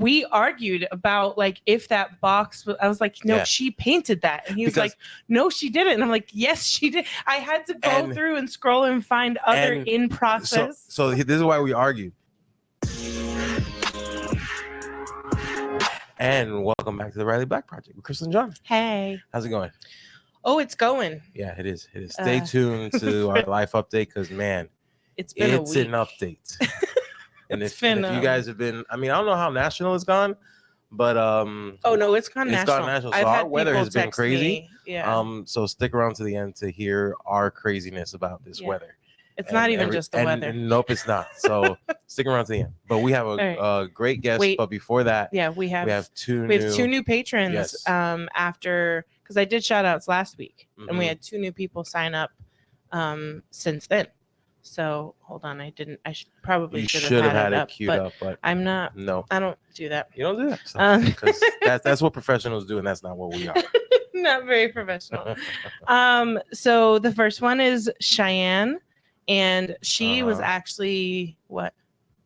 we argued about like if that box was, I was like, no, she painted that. And he was like, no, she didn't. And I'm like, yes, she did. I had to go through and scroll and find other in process. So this is why we argued. And welcome back to the Riley Black Project with Chris and John. Hey. How's it going? Oh, it's going. Yeah, it is. It is. Stay tuned to our life update because, man, it's been a week. An update. And if you guys have been, I mean, I don't know how national it's gone, but oh no, it's gone national. It's gone national. So our weather has been crazy. Yeah. So stick around to the end to hear our craziness about this weather. It's not even just the weather. Nope, it's not. So stick around to the end. But we have a great guest. But before that, we have two new patrons. Yes. After, because I did shout outs last week, and we had 2 new people sign up since then. So hold on, I probably should have had it queued up, but I'm not. No, I don't do that. You don't do that because that's what professionals do, and that's not what we are. Not very professional. So the first one is Cheyenne. And she was actually what?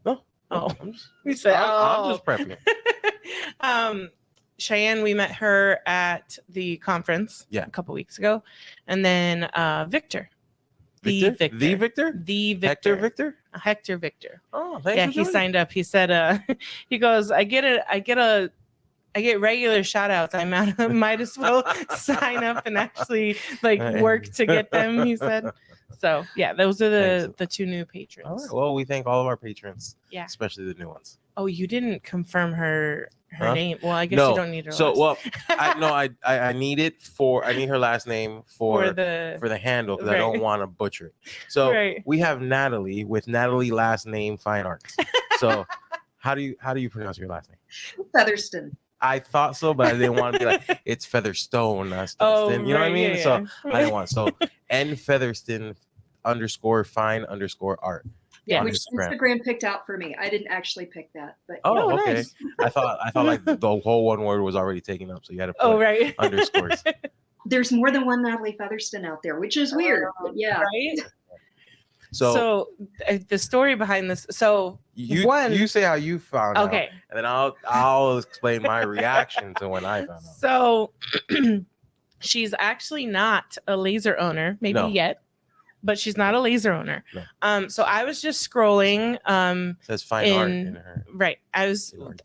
Oh, I'm just prepping. Cheyenne, we met her at the conference a couple weeks ago, and then Victor. Hector Victor. Oh, thank you. Yeah, he signed up. He said, he goes, I get regular shout outs. I might as well sign up and actually work to get them, he said. So yeah, those are the 2 new patrons. All right. Well, we thank all of our patrons. Yeah. Especially the new ones. Oh, you didn't confirm her name. Well, I guess you don't need her. I need it I need her last name for the handle because I don't want to butcher it. So we have Natalie with Natalie last name Fine Arts. So how do you pronounce your last name? Featherston. I thought so, but I didn't want to be like it's Featherstone. You know what I mean? Yeah. So I didn't want nfeatherston _fine _art. Yeah, which Instagram picked out for me. I didn't actually pick that, but okay. Nice. I thought like the whole one word was already taken up, so you had to put underscores. There's more than one Natalie Featherston out there, which is weird. But yeah. Right. So the story behind this. So you say how you found out, and then I'll explain my reaction to when I found out. So she's actually not a laser owner, yet, but she's not a laser owner. No. So I was just scrolling. It says fine art in her. Right. But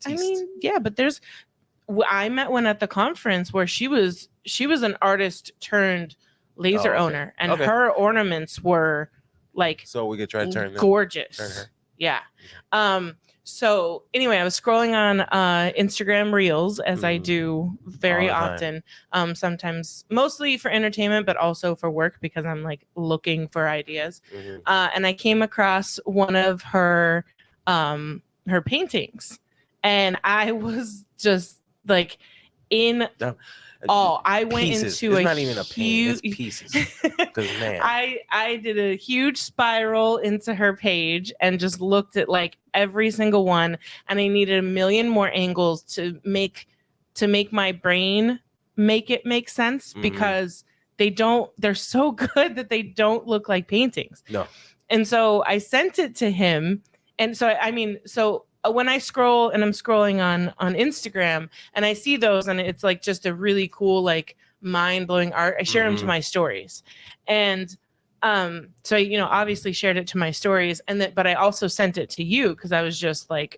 I met one at the conference where she was an artist turned laser owner, and her ornaments were so we could try to turn gorgeous. Turn her. Yeah. So anyway, I was scrolling on Instagram Reels as I do very often. Sometimes mostly for entertainment, but also for work because I'm looking for ideas. Mm-hmm. And I came across one of her paintings, and I was just in. I went into it's not even a paint, it's pieces. Because man, I did a huge spiral into her page and just looked at every single one, and I needed a million more angles to make my brain make it make sense because they're so good that they don't look like paintings. No. And so I sent it to him, and so when I scroll and I'm scrolling on Instagram and I see those and it's just a really cool, mind-blowing art, I share them to my stories. And so obviously shared it to my stories, but I also sent it to you because I was just wow.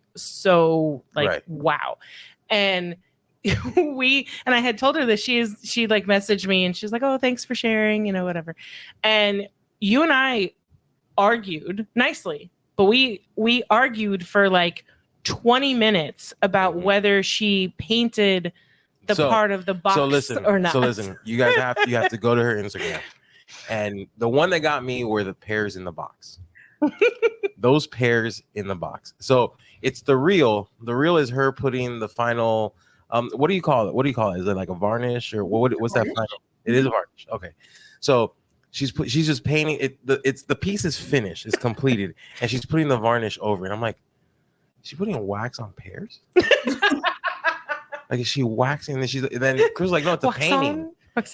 And I had told her that she messaged me and she's like, oh, thanks for sharing, whatever. And you and I argued nicely, but we argued for 20 minutes about whether she painted the part of the box or not. So listen, you guys have to go to her Instagram. And the one that got me were the pears in the box. Those pears in the box. So it's the reel. The reel is her putting the final what do you call it? Is it like a varnish or what's that final? It is a varnish. Okay. So she's just painting it. The piece is finished, it's completed, and she's putting the varnish over it. I'm like, she's putting wax on pears? Is she waxing? And then Chris was like, no, it's a painting.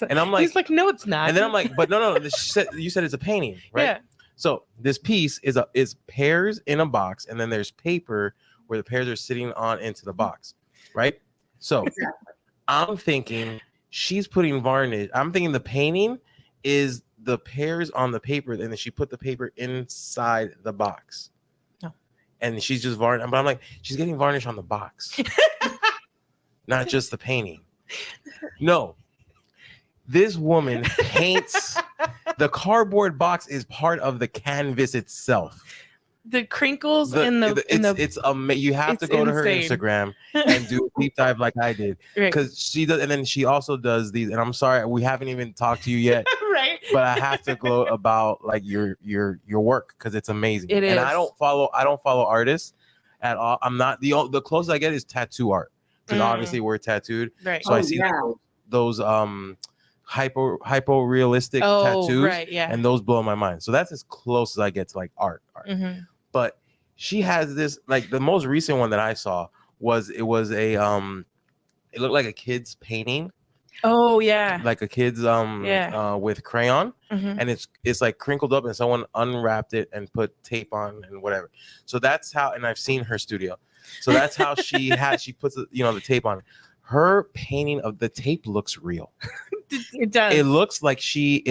And I'm like, he's like, no, it's not. And then I'm like, but no. You said it's a painting, right? Yeah. So this piece is pears in a box, and then there's paper where the pears are sitting on into the box, right? So I'm thinking she's putting varnish. I'm thinking the painting is the pears on the paper, and then she put the paper inside the box. No. And she's just varnish. But I'm like, she's getting varnish on the box, not just the painting. No. This woman paints the cardboard box is part of the canvas itself. The crinkles you have to go to her Instagram and do a deep dive like I did, because she does, and then she also does these. And I'm sorry, we haven't even talked to you yet, right? But I have to gloat about like your work because it's amazing. It is. And I don't follow artists at all. I'm not the closest I get is tattoo art, because obviously we're tattooed, right? So I see those hypo realistic tattoos, right? Yeah, and those blow my mind. So that's as close as I get to like art. Mm-hmm. But she has this, like the most recent one that I saw was it looked like a kid's painting. Oh yeah, like a kid's with crayon, and it's like crinkled up, and someone unwrapped it and put tape on and whatever. So that's how, and I've seen her studio. So that's how she puts the tape on. Her painting of the tape looks real. It does. It looks like she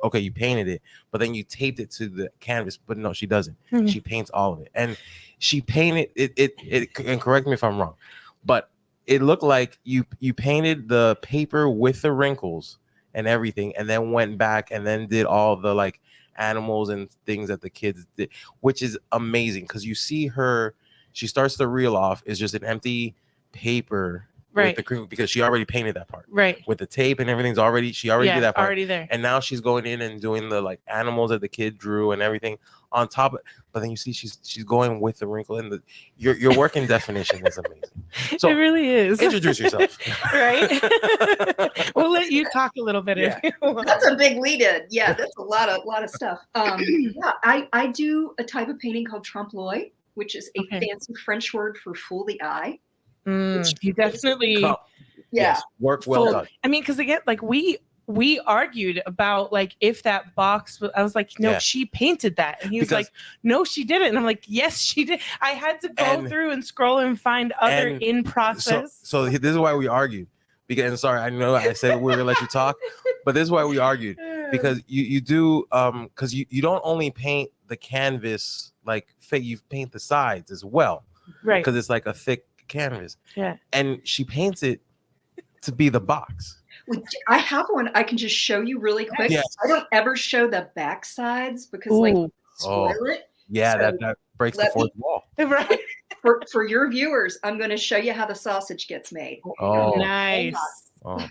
okay, you painted it, but then you taped it to the canvas. But no, she doesn't. Mm-hmm. She paints all of it, and she painted it. And correct me if I'm wrong, but it looked like you painted the paper with the wrinkles and everything, and then went back and then did all the like animals and things that the kids did, which is amazing because you see her. She starts to reel off. It's just an empty paper. Right. With the, because she already painted that part. Right. With the tape and everything's she already did that part. Already there. And now she's going in and doing the like animals that the kid drew and everything on top of it. But then you see she's going with the wrinkle, and your working definition is amazing. So it really is. Introduce yourself. Right. We'll let you talk a little bit. Yeah. That's a big lead in. Yeah, that's a lot of stuff. I do a type of painting called Trample, which is a fancy French word for fool the eye. You definitely yes, work well done. I mean, because again, like we argued about like if that box I was like, no, she painted that, and he was like, no, she didn't, and I'm like, yes, she did. I had to go through and scroll and find other in process. So this is why we argued, because, and sorry, I know I said we were gonna let you talk, but this is why we argued, because you do because you don't only paint the canvas like you paint the sides as well, right? Because it's like a thick canvas, and she paints it to be the box. I have one I can just show you really quick. Yes. I don't ever show the back sides because spoil it. Yeah, so that breaks the fourth wall. Right. For your viewers, I'm going to show you how the sausage gets made. Oh, nice. Oh.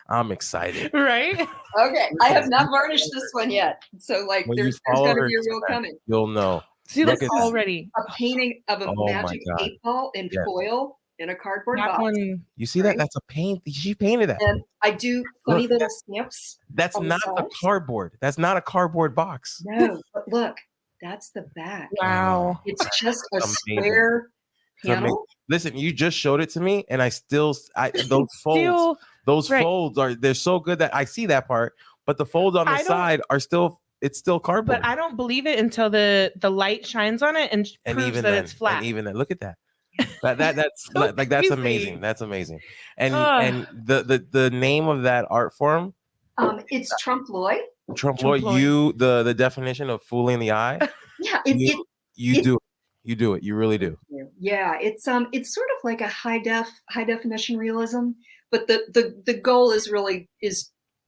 I'm excited. Right? Okay. I have not varnished this one yet. So like there's going to be a real coming. You'll know. See, look already. A painting of a magic 8-ball in foil in a cardboard box. You see that? That's a paint. She painted that. And I do funny little stamps. That's not a cardboard. That's not a cardboard box. No, but look, that's the back. Wow. It's just a square panel. Listen, you just showed it to me, and those folds, folds they're so good that I see that part, but the folds on the side are still. It's still cardboard. But I don't believe it until the light shines on it and proves that it's flat. And even then, look at that. That's so like that's amazing. That's amazing. And the name of that art form? It's Trample. Trample. The definition of fooling the eye. Yeah, you do it. You really do. Yeah, it's sort of like a high definition realism, but the goal is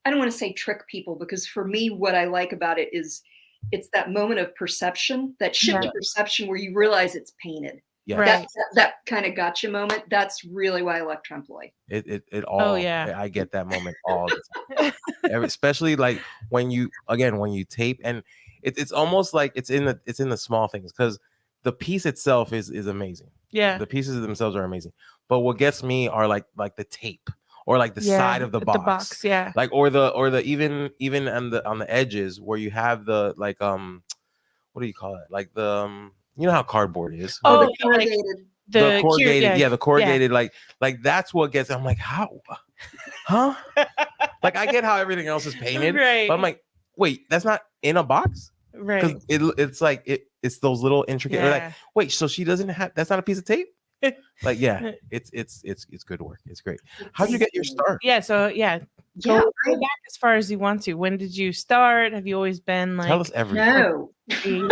I don't want to say trick people, because for me, what I like about it is it's that moment of perception, that shift of perception where you realize it's painted. Yeah, right. That kind of gotcha moment. That's really why I like Trample. It all. I get that moment all the time. Especially like when you tape, and it's almost like it's in the small things, because the piece itself is amazing. Yeah, the pieces themselves are amazing. But what gets me are like the tape. Or like the side of the box. The box, yeah. Like or the even on the edges where you have the like what do you call it? Like the you know how cardboard is. Oh, the corrugated. The corrugated, the corrugated, like like that's what gets. I'm like, how? Huh? Like I get how everything else is painted, right? But I'm like, wait, that's not in a box, right? Because it's like it's it's those little intricate. Yeah. Like, wait, so she doesn't have? That's not a piece of tape. Like, yeah, it's good work. It's great. How'd you get your start? Yeah. So Yeah, go back as far as you want to. When did you start? Have you always been like? Tell us everything. no.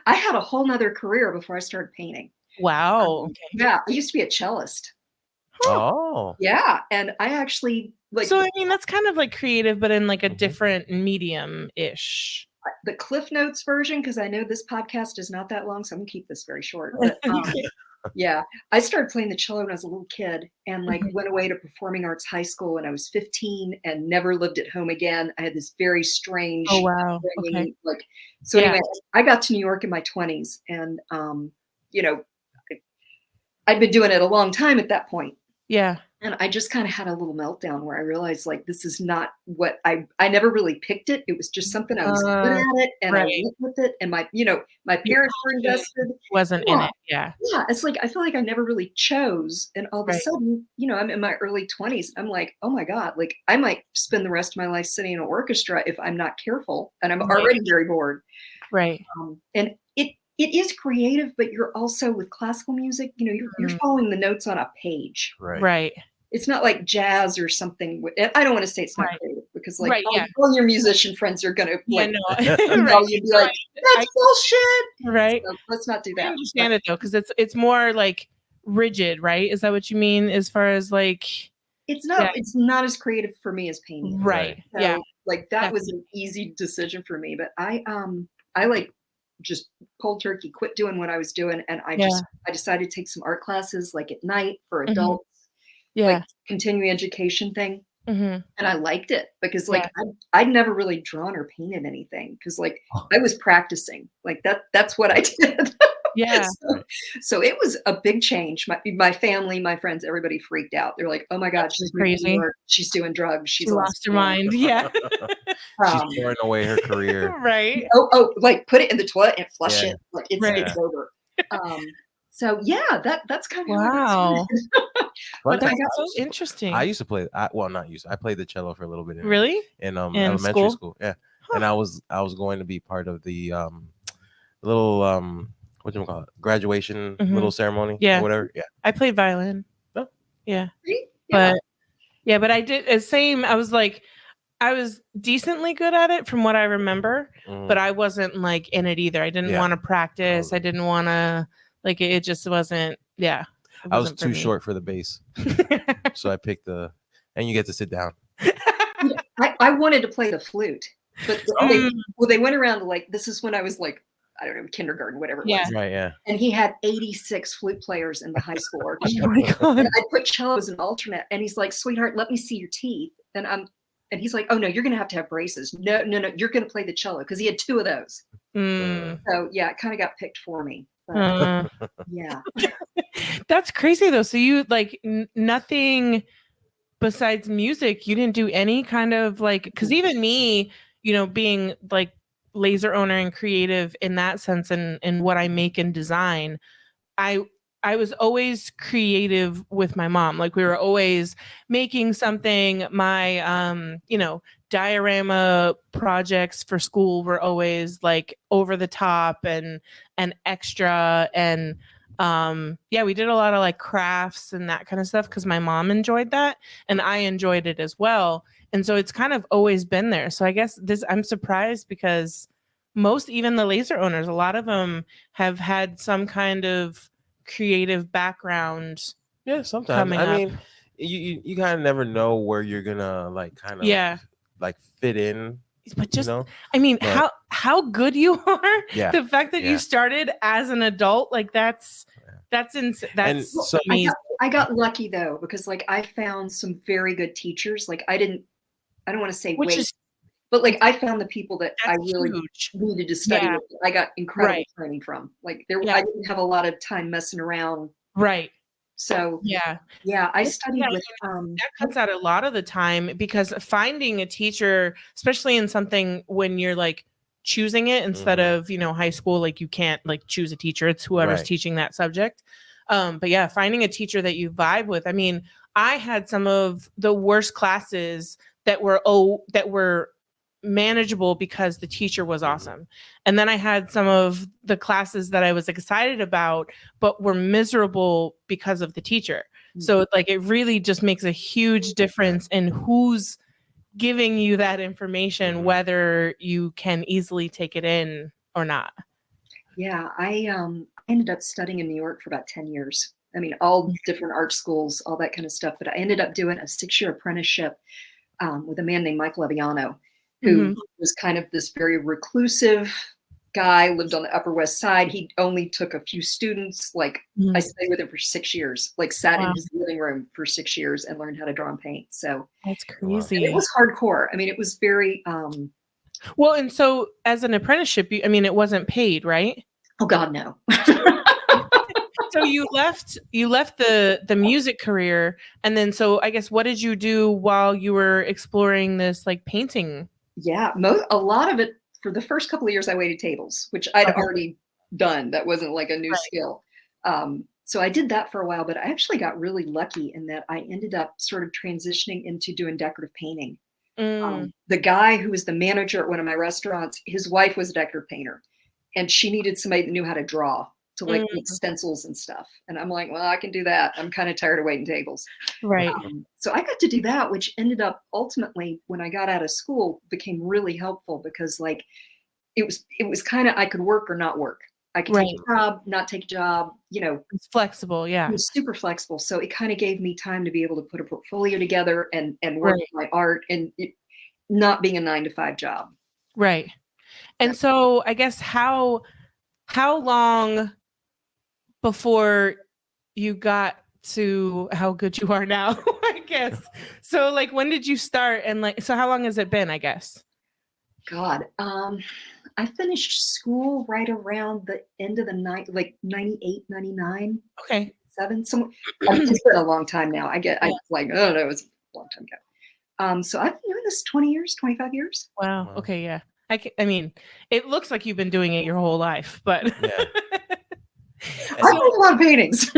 I had a whole nother career before I started painting. Wow. Okay. Yeah, I used to be a cellist. Oh, Yeah, and I actually like So I mean, that's kind of like creative, but in like a different medium-ish. the Cliff Notes version, because I know this podcast is not that long, so I'm gonna keep this very short. But yeah, I started playing the cello when I was a little kid, and like went away to performing arts high school when I was 15, and never lived at home again. I had this very strange, Oh wow. upbringing, Okay. like so. Yeah. Anyway, I got to New York in my 20s, and you know, I'd been doing it a long time at that point. Yeah. And I just kind of had a little meltdown where I realized like this is not what I never really picked it. It was just something I was good at it, and I right. went with it. And my parents were invested. Wasn't in it. Yeah. Yeah, it's like I feel like I never really chose, and all of a Right. sudden, I'm in my early 20s. I'm like, oh my God, like I might spend the rest of my life sitting in an orchestra if I'm not careful, and I'm already very bored. Right. And it is creative, but you're also with classical music. You're following the notes on a page. right. Right. It's not like jazz or something. I don't want to say it's not Right. creative because like Right, yeah. all your musician friends are going to Yeah. like, No. right. You'd be like, that's bullshit. Right. So let's not do I that. understand it though, because it's more like rigid, right? Is that what you mean? As far as like, It's not. It's not as creative for me as painting. right? So, Yeah. like that was an easy decision for me. But I like just cold turkey quit doing what I was doing, and I decided to take some art classes like at night for adults. Yeah. Like continuing education thing. Mm-hmm. And I liked it because like I'd never really drawn or painted anything because like I was practicing like that's what I did. Yeah. So it was a big change. My family, my friends, everybody freaked out. They're like, oh my God, she's crazy. She's doing drugs. She lost her mind. Yeah. She's throwing away her career. Right. Oh, like put it in the toilet and flush it. Like it's over. So yeah, that's kind of wow. But That's so interesting. I used to play. I played the cello for a little bit. Really? In elementary school. Yeah. Huh. And I was going to be part of the little what do you call it? Graduation little ceremony. Yeah. Or whatever. Yeah. I played violin. Oh. Yeah. Yeah. But I did the same. I was decently good at it from what I remember, but I wasn't like in it either. I didn't want to practice. I didn't want to like it just wasn't. Yeah. I was too short for the bass. So I picked and you get to sit down. I wanted to play the flute, but they went around like, this is when I was like, I don't know, kindergarten, whatever it was. Right, yeah. And he had 86 flute players in the high school orchestra. Oh my God. And I put cello as an alternate, and he's like, sweetheart, let me see your teeth. And he's like, oh no, you're going to have braces. No, you're going to play the cello, because he had 2 of those. So yeah, it kind of got picked for me. But, yeah. That's crazy though. So you like nothing besides music, you didn't do any kind of like, because even me, being like laser owner and creative in that sense and what I make and design, I was always creative with my mom. Like we were always making something. My diorama projects for school were always like over the top and extra, and we did a lot of like crafts and that kind of stuff because my mom enjoyed that and I enjoyed it as well. And so it's kind of always been there. So I guess I'm surprised because even the laser owners, a lot of them have had some kind of creative background. Yeah, sometimes. I mean, you kind of never know where you're gonna like kind of like fit in. But just I mean, how good you are. Yeah. The fact that you started as an adult, like that's insane. That's so I got lucky though, because like I found some very good teachers. Like I don't want to say but like I found the people that I really needed to study with. I got incredible training from. Like I didn't have a lot of time messing around. Right. So I studied with that cuts out a lot of the time, because finding a teacher, especially in something when you're like choosing it instead of high school, like you can't like choose a teacher, it's whoever's teaching that subject. But yeah, finding a teacher that you vibe with. I mean, I had some of the worst classes that were manageable because the teacher was awesome. And then I had some of the classes that I was excited about, but were miserable because of the teacher. So like it really just makes a huge difference in who's giving you that information, whether you can easily take it in or not. Yeah, I ended up studying in New York for about 10 years. I mean, all different art schools, all that kind of stuff. But I ended up doing a 6-year apprenticeship with a man named Michael Aviano, who was kind of this very reclusive guy, lived on the Upper West Side. He only took a few students. Like I stayed with him for 6 years, like sat in his living room for 6 years and learned how to draw and paint. So that's crazy. it was hardcore. I mean, it was very well, and so as an apprenticeship, it wasn't paid, right? Oh God, no. So you left the music career, and then so I guess what did you do while you were exploring this like painting? Yeah, a lot of it for the first couple of years I waited tables, which I'd already done. That wasn't like a new skill. So I did that for a while, but I actually got really lucky in that I ended up sort of transitioning into doing decorative painting. The guy who was the manager at one of my restaurants, his wife was a decorative painter, and she needed somebody that knew how to draw, to like make stencils and stuff. And I'm like, well, I can do that. I'm kind of tired of waiting tables. Right. So I got to do that, which ended up ultimately, when I got out of school, became really helpful because like, it was kind of, I could work or not work. I could take a job, not take a job, It's flexible. Yeah. It was super flexible. So it kind of gave me time to be able to put a portfolio together and work my art, and it not being a 9-to-5 job. Right. And so I guess how long before you got to how good you are now, I guess. So like, when did you start? And like, so how long has it been, I guess? God, I finished school right around the end of the night, like 98, 99. Okay. 7. It's been a long time now. I like, oh no, it was a long time ago. So I've been doing this 20 years, 25 years. Wow. Okay. Yeah. I mean, it looks like you've been doing it your whole life, but Yeah. I made a lot of paintings.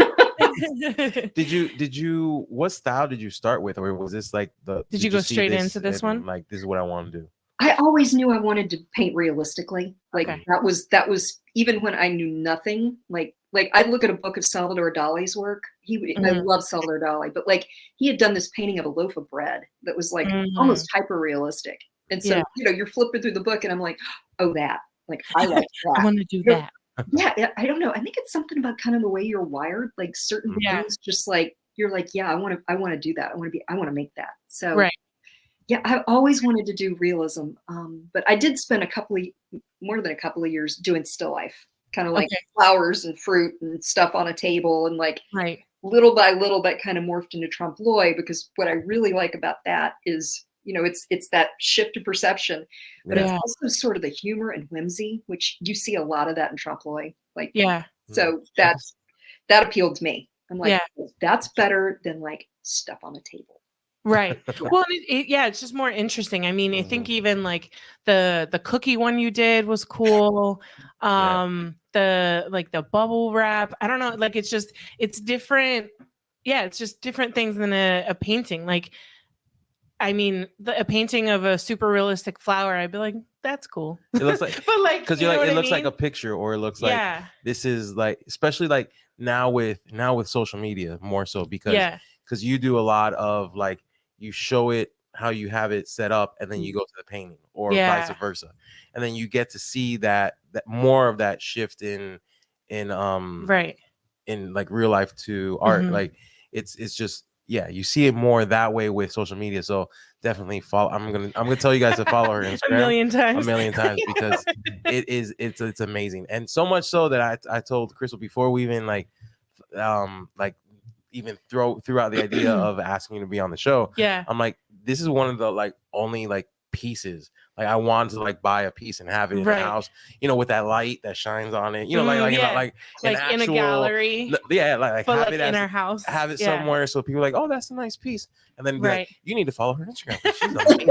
Did you what style did you start with, or was this like did you go straight into this one? Like, this is what I want to do? I always knew I wanted to paint realistically. Like that was even when I knew nothing. Like I'd look at a book of Salvador Dali's work. I love Salvador Dali, but like he had done this painting of a loaf of bread that was like almost hyper realistic. And so, you're flipping through the book and I'm like, oh, that, like, I like that. I want to do that. Yeah. I don't know. I think it's something about kind of the way you're wired. Like certain things, just like, you're like, yeah, I want to do that. I want to make that. So yeah, I always wanted to do realism. But I did spend more than a couple of years doing still life, kind of like flowers and fruit and stuff on a table. And like little by little, that kind of morphed into Trample, because what I really like about that is, it's that shift of perception, but it's also sort of the humor and whimsy, which you see a lot of that in Trample. Like, so that appealed to me. I'm like, that's better than like stuff on the table. Right. Well, it's just more interesting. I mean, I think even like the cookie one you did was cool. The bubble wrap, I don't know, like it's different. Yeah, it's just different things than a painting. Like, I mean, a painting of a super realistic flower, I'd be like, that's cool. It looks like, but like, because you're like, it looks like a picture, or it looks like this is like, especially like now with social media more so, because you do a lot of like, you show it how you have it set up, and then you go to the painting, or vice versa, and then you get to see that more of that shift in like real life to art. Like it's just. Yeah, you see it more that way with social media. So definitely follow. I'm gonna tell you guys to follow her Instagram a million times because it's amazing, and so much so that I told Crystal before we even even threw out the idea of asking you to be on the show. Yeah, I'm like, this is one of the like only like pieces. Like I wanted to like buy a piece and have it in the house, with that light that shines on it, like in a gallery. Yeah, like have like it in our house. Have it somewhere so people are like, oh, that's a nice piece, and then be like, you need to follow her Instagram. She's amazing.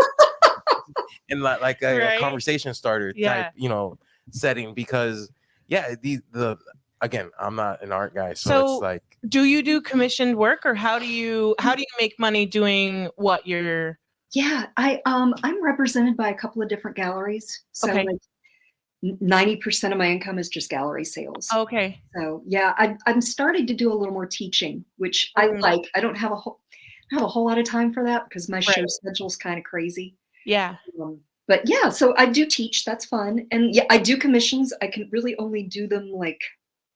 And like a conversation starter type, setting, because again, I'm not an art guy, so it's like, do you do commissioned work, or how do you make money doing what you're Yeah, I'm represented by a couple of different galleries. So Okay. like 90% of my income is just gallery sales. Okay. So yeah, I'm starting to do a little more teaching, which I Mhm. like. I don't have a whole lot of time for that because my show Right. schedule's kind of crazy. Yeah. But yeah, so I do teach. That's fun. And yeah, I do commissions. I can really only do them like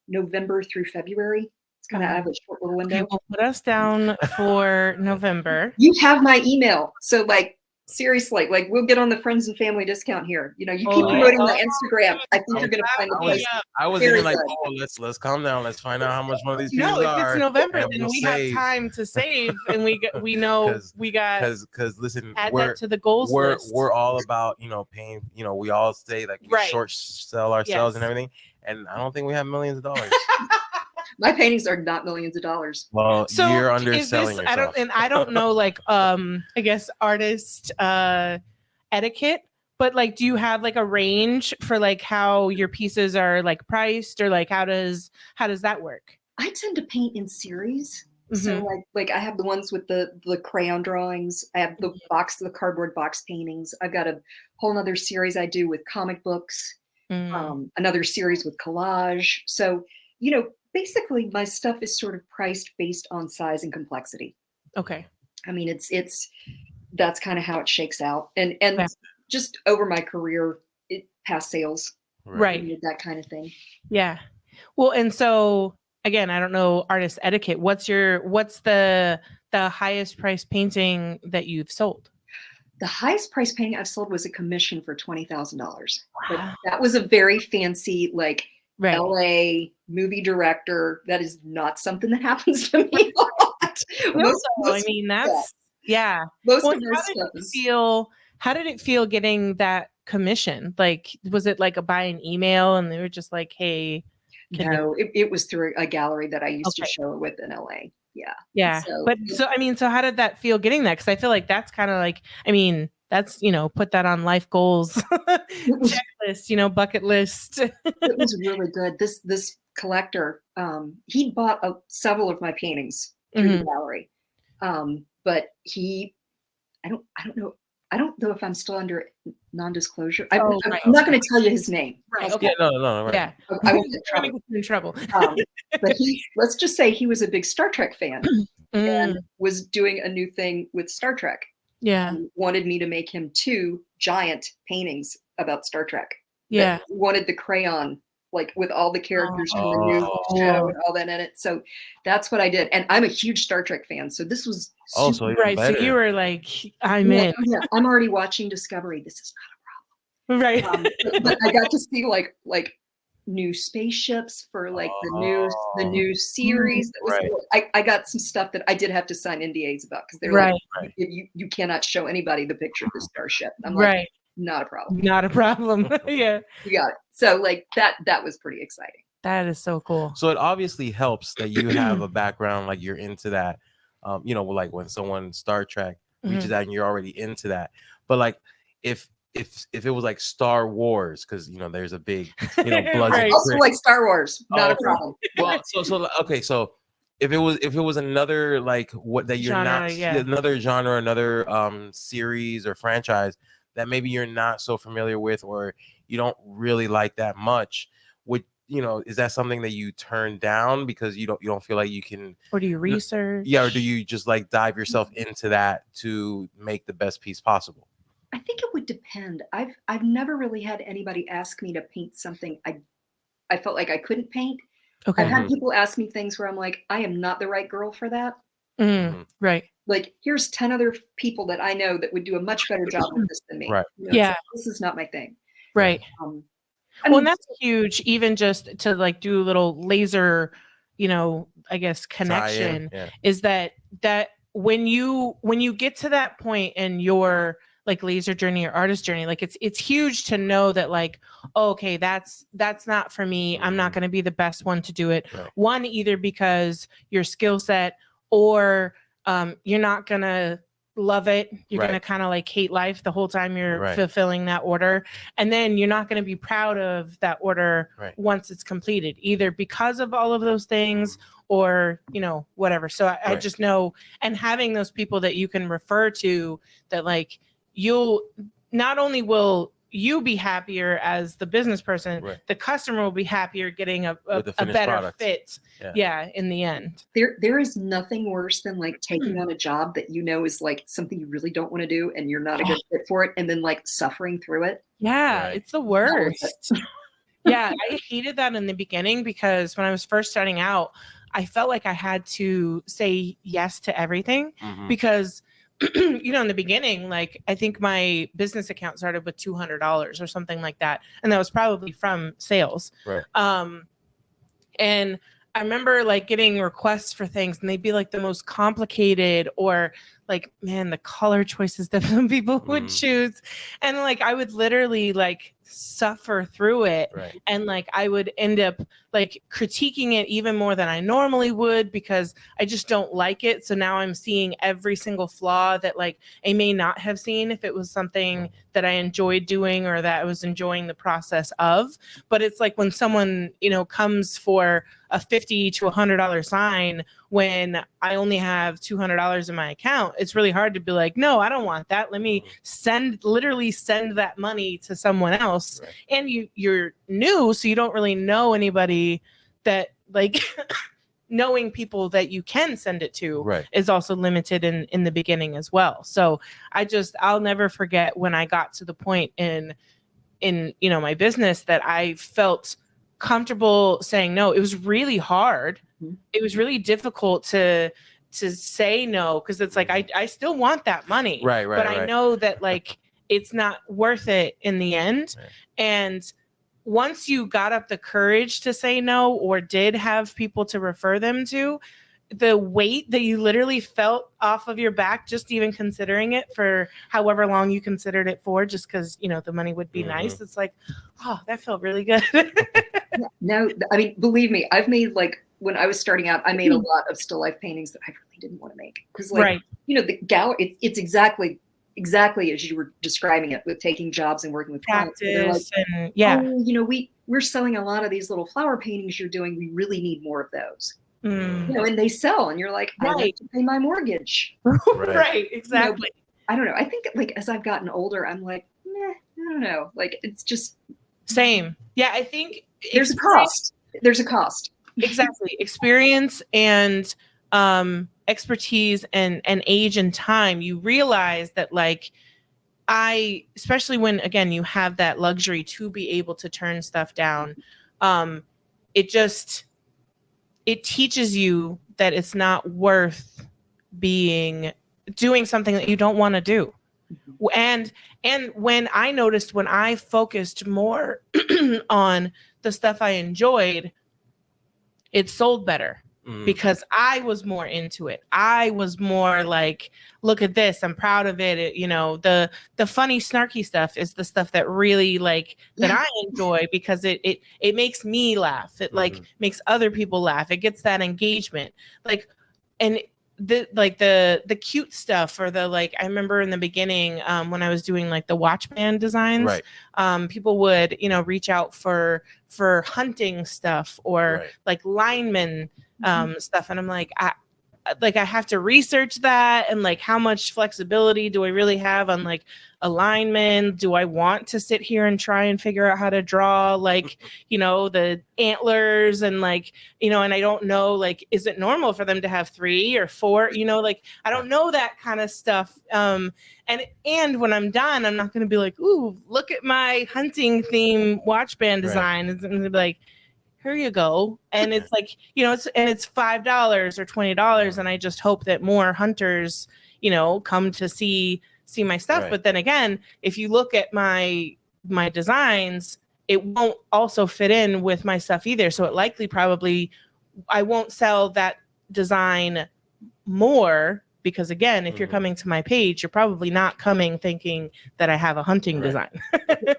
November through February. It's kind of I have a short little Okay, window. well, put us down for November. You have my email. So like seriously, like we'll get on the friends and family discount here. You know, you keep Oh, promoting yeah. my Instagram. I think you're gonna find the place I was very even like, good. oh, let's calm down. Let's find out how much one of these pieces No, if are. it's November, and then we'll we save. have time to save, and we know we got because listen, add that to the goals list. we're all about paying. We all say like we Right. short sell ourselves and Yes. everything, and I don't think we have millions of dollars. My paintings are not millions of dollars. Well, So you're is underselling this? yourself. I don't know, like I guess artist etiquette, but like, do you have like a range for like how your pieces are like priced, or like how does that work? I tend to paint in series. So Mhm. like I have the ones with the crayon drawings. I have the cardboard box paintings. I've got a whole nother series I do with comic books. Mm. Another series with collage. So basically my stuff is sort of priced based on size and complexity. Okay. I mean, it's that's kind of how it shakes out. And Yeah. just over my career, past sales, Right. that kind of thing. Yeah. Well, and so again, I don't know artist etiquette. What's the highest price painting that you've sold? The highest price painting I've sold was a commission for $20,000. But Wow. that was a very fancy, like Right. LA movie director. That is not something that happens to me a lot. I mean, that's yeah. Most Well, of our stuff is. how did it feel getting that commission? Like, was it like by an email and they were just like, hey, No, it was through a gallery that I used to Okay. show with in LA. Yeah. Yeah. So how did that feel getting that? Because I feel like that's kind of like, I mean, that's, put that on life goals checklist, bucket list. It was really good. This collector, he bought several of my paintings through the gallery. But I don't know if I'm still under non-disclosure. I'm not going to tell you his name. Right. Okay. No. Right. Yeah. I won't get in trouble. But let's just say he was a big Star Trek fan and was doing a new thing with Star Trek. Yeah. And wanted me to make him 2 giant paintings about Star Trek. Yeah. He wanted the crayon, like with all the characters from the new show and all that in it. So that's what I did. And I'm a huge Star Trek fan. So this was right. So you were like, I'm in. Yeah, I'm already watching Discovery. This is not a problem. Right. But I got to see like new spaceships for like the new series. That was I got some stuff that I did have to sign NDAs about because they're like, you cannot show anybody the picture of the starship. I'm like, not a problem. Not a problem. Yeah. You got it. So like that was pretty exciting. That is so cool. So it obviously helps that you have a background, like you're into that. Like when someone Star Trek reaches out and you're already into that. But like if it was like Star Wars, because there's a big blood. Also like Star Wars, not a problem. Well, so okay, so if it was another like what that you're genre, not another genre, another series or franchise that maybe you're not so familiar with or you don't really like that much, is that something that you turn down because you don't feel like you can, or do you research? Yeah, or do you just like dive yourself into that to make the best piece possible? I think it would depend. I've never really had anybody ask me to paint something I felt like I couldn't paint. Okay. I've had people ask me things where I'm like, I am not the right girl for that. Right. Like, here's 10 other people that I know that would do a much better job with this than me. Right. So this is not my thing. Right. And that's huge, even just to like do a little laser, I guess connection is that when you get to that point in your like laser journey or artist journey, like it's huge to know that like, okay, that's not for me. I'm not going to be the best one to do it. Right. One, either because your skill set or you're not going to love it. You're going to kind of like hate life the whole time you're fulfilling that order. And then you're not going to be proud of that order once it's completed, either because of all of those things or, you know, whatever. So I Right. just know, and having those people that you can refer to, that like, you'll not only will you be happier as the business person, Right. the customer will be happier getting a With the better finished product. fit. Yeah, in the end. There is nothing worse than like taking on a job that you know is like something you really don't want to do and you're not a good fit for it, and then like suffering through it. Yeah, Right. it's the Not worth worst. Yeah, I hated that in the beginning because when I was first starting out, I felt like I had to say yes to everything Mhm. because you know, in the beginning, like I think my business account started with $200 or something like that, and that was probably from sales. Right. And I remember like getting requests for things and they'd be like the most complicated, or like, man, the color choices that some people would choose. And like, I would literally like suffer through it. Right. And like, I would end up like critiquing it even more than I normally would because I just don't like it. So now I'm seeing every single flaw that like I may not have seen if it was something that I enjoyed doing or that I was enjoying the process of. But it's like when someone, you know, comes for a $50 to $100 sign when I only have $200 in my account, it's really hard to be like, no, I don't want that. Let me literally send that money to someone else. Right. And you're new, so you don't really know anybody that like knowing people that you can send it to Right. is also limited in the beginning as well. So I'll never forget when I got to the point in you know, my business that I felt comfortable saying no. It was really hard. It was really difficult to say no because it's like I still want that money. Right. But I know that like it's not worth it in the end. Right. And once you got up the courage to say no or did have people to refer them to, the weight that you literally felt off of your back, just even considering it for however long you considered it for, just because, you know, the money would be nice. It's like, oh, that felt really good. No, I mean, believe me, I've made like, when I was starting out, I made a lot of still life paintings that I really didn't want to make. Because like, you know, the gallery, it's exactly as you were describing it with taking jobs and working with clients. Practice like, and oh, you know, we're selling a lot of these little flower paintings you're doing. We really need more of those. You know, and they sell, and you're like, I have to pay my mortgage. Right, exactly. You know, I don't know. I think like as I've gotten older, I'm like, I don't know. Like it's just same. Yeah, I think there's a cost. There's a cost. Exactly. Experience and expertise and age and time. You realize that like especially when again you have that luxury to be able to turn stuff down, it teaches you that it's not worth doing something that you don't want to do. And when I noticed, when I focused more on the stuff I enjoyed, it sold better because I was more into it. I was more like, look at this, I'm proud of it. You know, the funny, snarky stuff is the stuff that really like that I enjoy because it makes me laugh. It like makes other people laugh. It gets that engagement. Like, and the cute stuff or the like, I remember in the beginning when I was doing like the watch band designs, people would, you know, reach out for hunting stuff or like lineman stuff, and I'm like, I have to research that, and like how much flexibility do I really have on like alignment? Do I want to sit here and try and figure out how to draw like, you know, the antlers and like, you know, and I don't know, like, is it normal for them to have 3 or 4, you know, like I don't know that kind of stuff. And when I'm done, I'm not going to be like, ooh, look at my hunting theme watch band design. It's going to be like, here you go. And it's like, you know, it's $5 or $20. And I just hope that more hunters, you know, come to see my stuff. But then again, if you look at my designs, it won't also fit in with my stuff either. So it probably I won't sell that design more because again, if you're coming to my page, you're probably not coming thinking that I have a hunting design.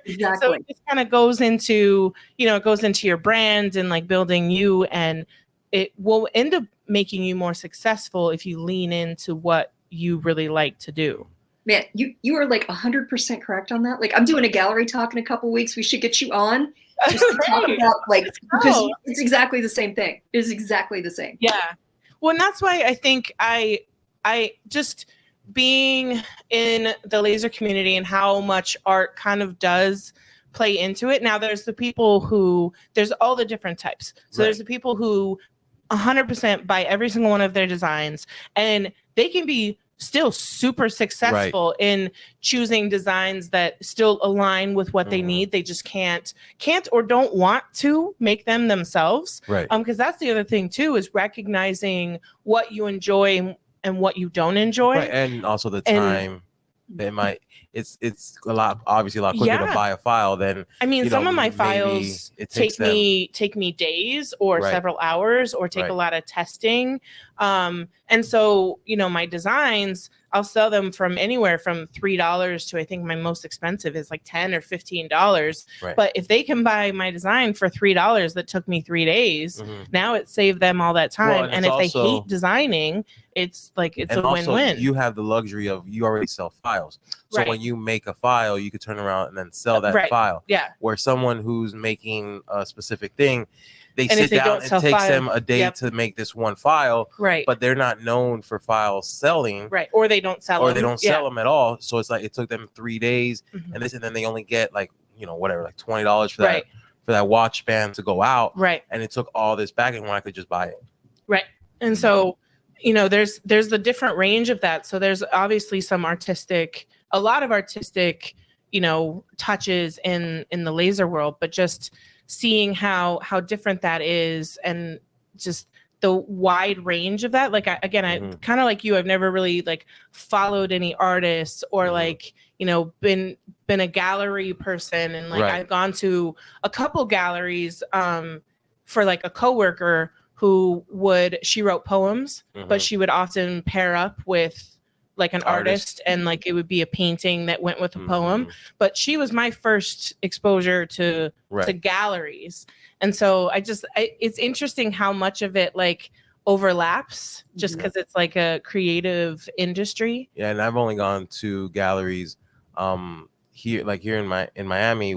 Exactly. So it just kind of goes into, you know, it goes into your brand and like building you, and it will end up making you more successful if you lean into what you really like to do. Man, you are like 100% correct on that. Like I'm doing a gallery talk in a couple weeks. We should get you on just to talk about like, because Oh. it's exactly the same thing. It is exactly the same. Yeah. Well, and that's why I think I just being in the laser community and how much art kind of does play into it. Now there's the people who, there's all the different types. So there's the people who 100% buy every single one of their designs, and they can be still super successful in choosing designs that still align with what they need. They just can't or don't want to make them themselves. Right. Because that's the other thing too, is recognizing what you enjoy and what you don't enjoy. Right. And also the time that might, it's obviously a lot quicker to buy a file than, I mean, some of my maybe files it take takes me days or several hours or take a lot of testing. And so, my designs, I'll sell them from anywhere from $3 to, I think my most expensive is like $10 or $15. Right. But if they can buy my design for $3 that took me 3 days, now it saved them all that time. Well, and if they hate designing, it's like, it's a win-win. You have the luxury of, you already sell files. So when you make a file, you could turn around and then sell that file. Yeah. Where someone who's making a specific thing, they sit down, it takes them a day to make this one file. Right. But they're not known for files selling. Right. Or they don't sell them. Or they don't sell them at all. So it's like, it took them 3 days and then they only get like, whatever, like $20 for that, for that watch band to go out. Right. And it took all this back, and when I could just buy it. Right. And so, there's the different range of that. So there's obviously a lot of artistic, touches in the laser world, but just seeing how different that is, and just the wide range of that. Like, I kind of like you, I've never really like followed any artists or like, been a gallery person. And like, I've gone to a couple galleries, for like a coworker who she wrote poems, but she would often pair up with like an artist, and like it would be a painting that went with a poem. But she was my first exposure to galleries. And so it's interesting how much of it like overlaps, just because it's like a creative industry. Yeah. And I've only gone to galleries here in Miami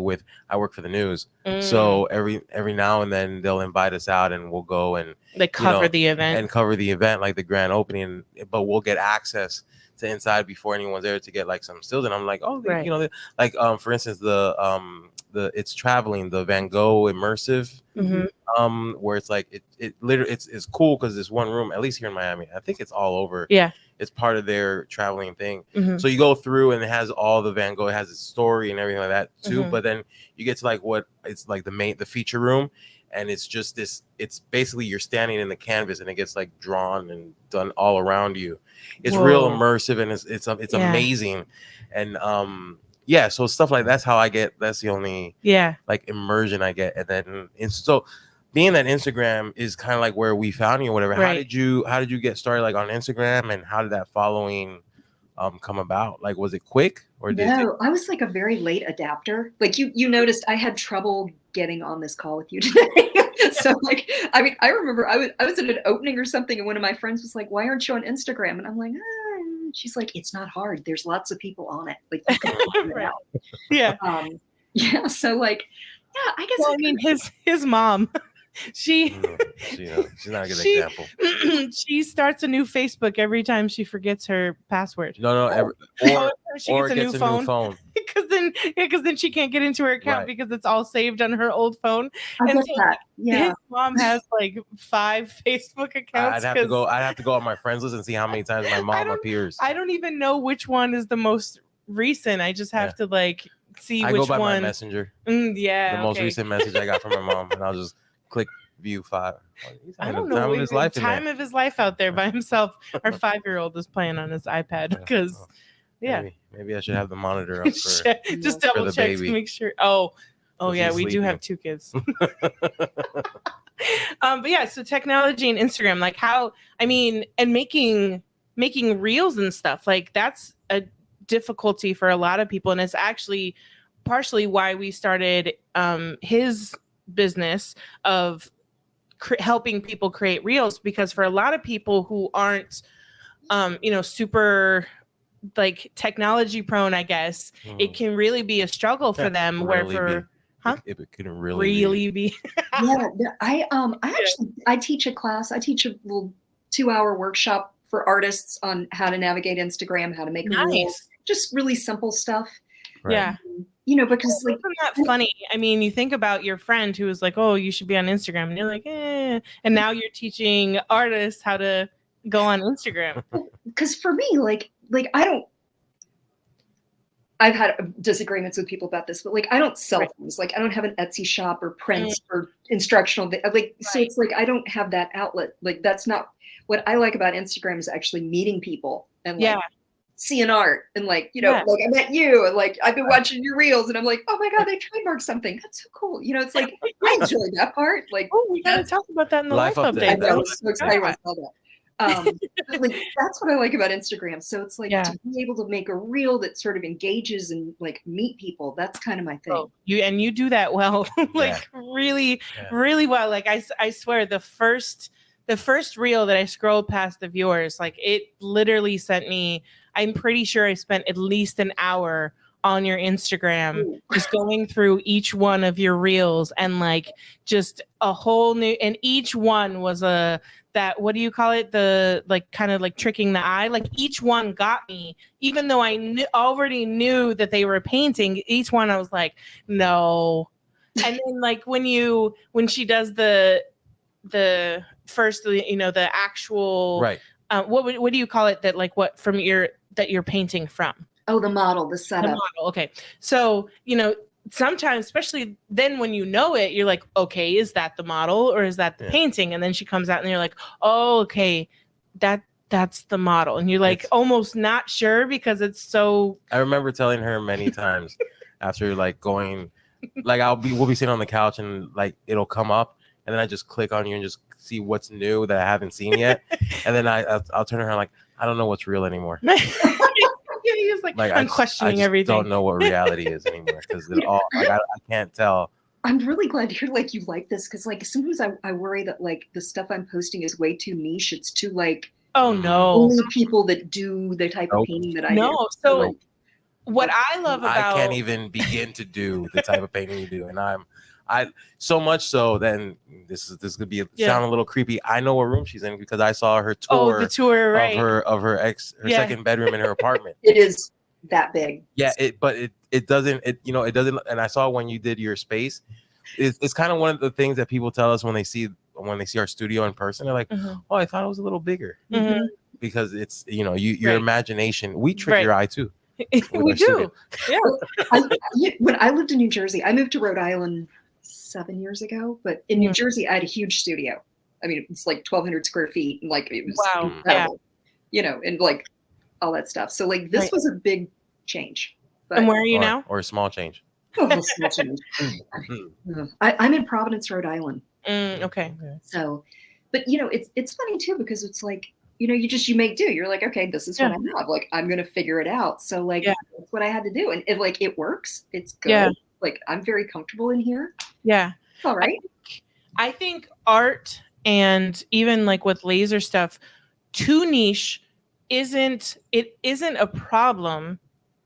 I work for the news. So every now and then they'll invite us out, and we'll go and they cover the event, like the grand opening, but we'll get access to inside before anyone's there to get like some stills. And I'm like, for instance, it's traveling, the Van Gogh immersive, where it's like it literally it's cool because this one room, at least here in Miami, I think it's all over. Yeah, it's part of their traveling thing. So you go through and it has all the Van Gogh, it has its story and everything like that too. But then you get to like it's like the feature room, and it's just this. It's basically you're standing in the canvas, and it gets like drawn and done all around you. It's real immersive, and it's amazing. And so stuff like that's the only like immersion I get. And then so being that Instagram is kind of like where we found you or whatever. How did you get started like on Instagram, and how did that following come about? Like, was it quick or I was like a very late adapter. Like you noticed I had trouble getting on this call with you today. So like, I mean, I remember I was at an opening or something, and one of my friends was like, "Why aren't you on Instagram?" And I'm like, she's like, "It's not hard. There's lots of people on it. Like, you can figure it out." Yeah. So like, I guess. Well, I mean, his mom. She's not a good example. She starts a new Facebook every time she forgets her password. Or she gets a new phone. Because then she can't get into her account because it's all saved on her old phone. I get that. Yeah. His mom has like 5 Facebook accounts. I'd have to go on my friends list and see how many times my mom appears. I don't even know which one is the most recent. I just have to like see which one. I go by my messenger. The most recent message I got from my mom, and I'll just click view 5. I don't know. Time of his life out there by himself. Our 5-year-old is playing on his iPad because, maybe I should have the monitor up for just double check to make sure. Oh yeah, we do have 2 kids. But so technology and Instagram, like and making reels and stuff, like that's a difficulty for a lot of people, and it's actually partially why we started his business of helping people create reels, because for a lot of people who aren't super like technology prone, I guess it can really be a struggle for them, where Huh? If it couldn't really be. Yeah, I teach a class. I teach a little 2-hour workshop for artists on how to navigate Instagram, how to make a reel, just really simple stuff. Right. Yeah. You know, because like, isn't that funny? I mean, you think about your friend who was like, "Oh, you should be on Instagram," and you're like, "Eh," and now you're teaching artists how to go on Instagram. Because for me, like I've had disagreements with people about this, but like I don't sell things. Like I don't have an Etsy shop or prints or instructional. So it's like I don't have that outlet. Like that's not what I like about Instagram is actually meeting people and like seeing art and like, you know, like I met you and like I've been watching your reels and I'm like, oh my God, they trademarked something. That's so cool. You know, it's like I enjoy that part. Like, oh, we gotta talk about that in the life update. I know, I'm so excited when I saw that. Like that's what I like about Instagram. So it's like to be able to make a reel that sort of engages and like meet people. That's kind of my thing. Oh, you do that well, like really well. Like I swear the first reel that I scrolled past of yours, like it literally sent me. I'm pretty sure I spent at least an hour on your Instagram just going through each one of your reels and like just a whole new, and each one was that what do you call it, the like kind of like tricking the eye, like each one got me, even though I already knew that they were painting. Each one I was like, no. And then like when she does the first, you know, the actual what do you call it, that like what from that you're painting from? Oh, the model, the setup. The model. Okay. So, you know, sometimes, especially then when you know it, you're like, okay, is that the model or is that the painting? And then she comes out and you're like, oh, okay, that's the model. And you're like almost not sure because it's so. I remember telling her many times after like going, like we'll be sitting on the couch and like it'll come up and then I just click on you and just see what's new that I haven't seen yet. And then I'll turn around like, I don't know what's real anymore. He's like I'm questioning I just everything. Don't know what reality is anymore because I can't tell. I'm really glad you're like you like this because like sometimes I worry that like the stuff I'm posting is way too niche. It's too like only people that do the type of painting that I do. So what I love about I can't even begin to do the type of painting you do, and I so much so then this could be sound a little creepy. I know what room she's in because I saw her tour. Oh, the tour, right? Of her second bedroom in her apartment. It is that big. Yeah, but it doesn't. It doesn't. And I saw when you did your space. It's kind of one of the things that people tell us when they see our studio in person. They're like, oh, I thought it was a little bigger because it's your imagination. We trick your eye too. We do. Yeah. When I lived in New Jersey, I moved to Rhode Island 7 years ago, but in New Jersey, I had a huge studio. I mean, it's like 1,200 square feet, and like it was incredible, and like all that stuff. So like this was a big change. But, and where are you now? Or a small change. Oh, a small change. I'm in Providence, Rhode Island. Okay. So, but it's funny too because it's like you make do. You're like, okay, this is what I have. Like I'm gonna figure it out. So like that's what I had to do, and it works. It's good. Yeah. Like I'm very comfortable in here. Yeah. All right. I think art and even like with laser stuff, too niche isn't a problem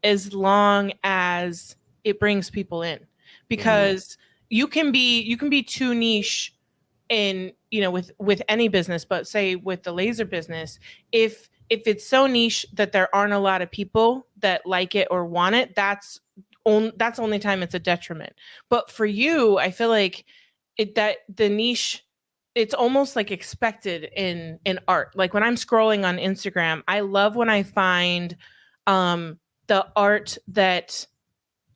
as long as it brings people in, because you can be too niche in with any business, but say with the laser business, if it's so niche that there aren't a lot of people that like it or want it, that's the only time it's a detriment. But for you, I feel like that the niche, it's almost like expected in art. Like when I'm scrolling on Instagram, I love when I find the art that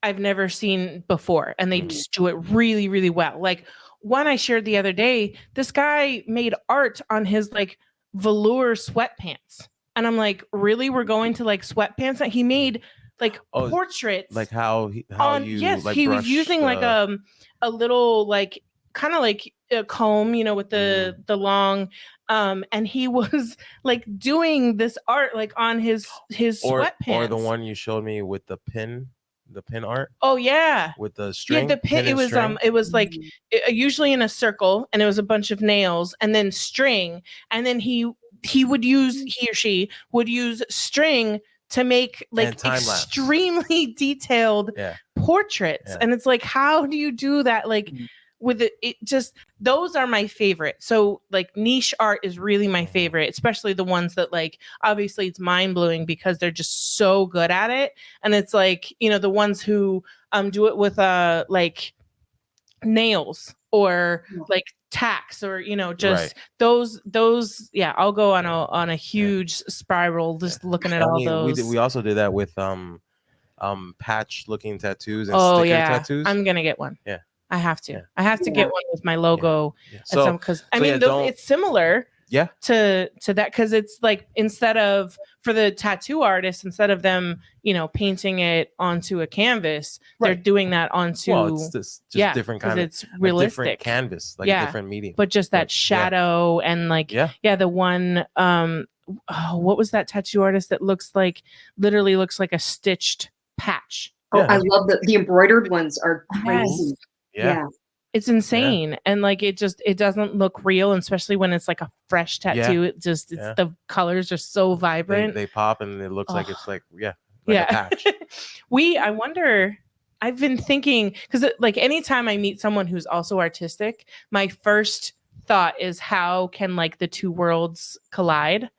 I've never seen before, and they just do it really, really well. Like one I shared the other day, this guy made art on his like velour sweatpants, and I'm like, really? We're going to like sweatpants? He made like portraits, like he was using like a little like kind of like a comb, with the long, and he was like doing this art like on his sweatpants. Or the one you showed me with the pin art. Oh yeah, with the string. Yeah, the pin. It was like usually in a circle, and it was a bunch of nails, and then string, and then he or she would use string to make like And time-lapse. extremely detailed portraits. Yeah. And it's like, how do you do that? Like with it just, those are my favorite. So like niche art is really my favorite, especially the ones that like, obviously it's mind blowing because they're just so good at it. And it's like, you know, the ones who do it with like nails or like tacks or, you know, just those, yeah, I'll go on a huge spiral just looking at all those. We also did that with patch looking tattoos and sticker tattoos. I'm gonna get one. Yeah, I have to. I have to get one with my logo. Yeah. So because I mean, it's similar. Yeah. To that, because it's like, instead of, for the tattoo artists, instead of them, you know, painting it onto a canvas, they're doing that onto. Well, it's just different kind of. It's realistic. Different canvas, like a different medium. But just that shadow and like the one what was that tattoo artist that literally looks like a stitched patch? I love the embroidered ones are crazy. Yeah. It's insane. And like it doesn't look real, and especially when it's like a fresh tattoo. It just the colors are so vibrant. They pop and it looks like it's like a patch. I wonder, I've been thinking, because like anytime I meet someone who's also artistic, my first thought is, how can like the two worlds collide?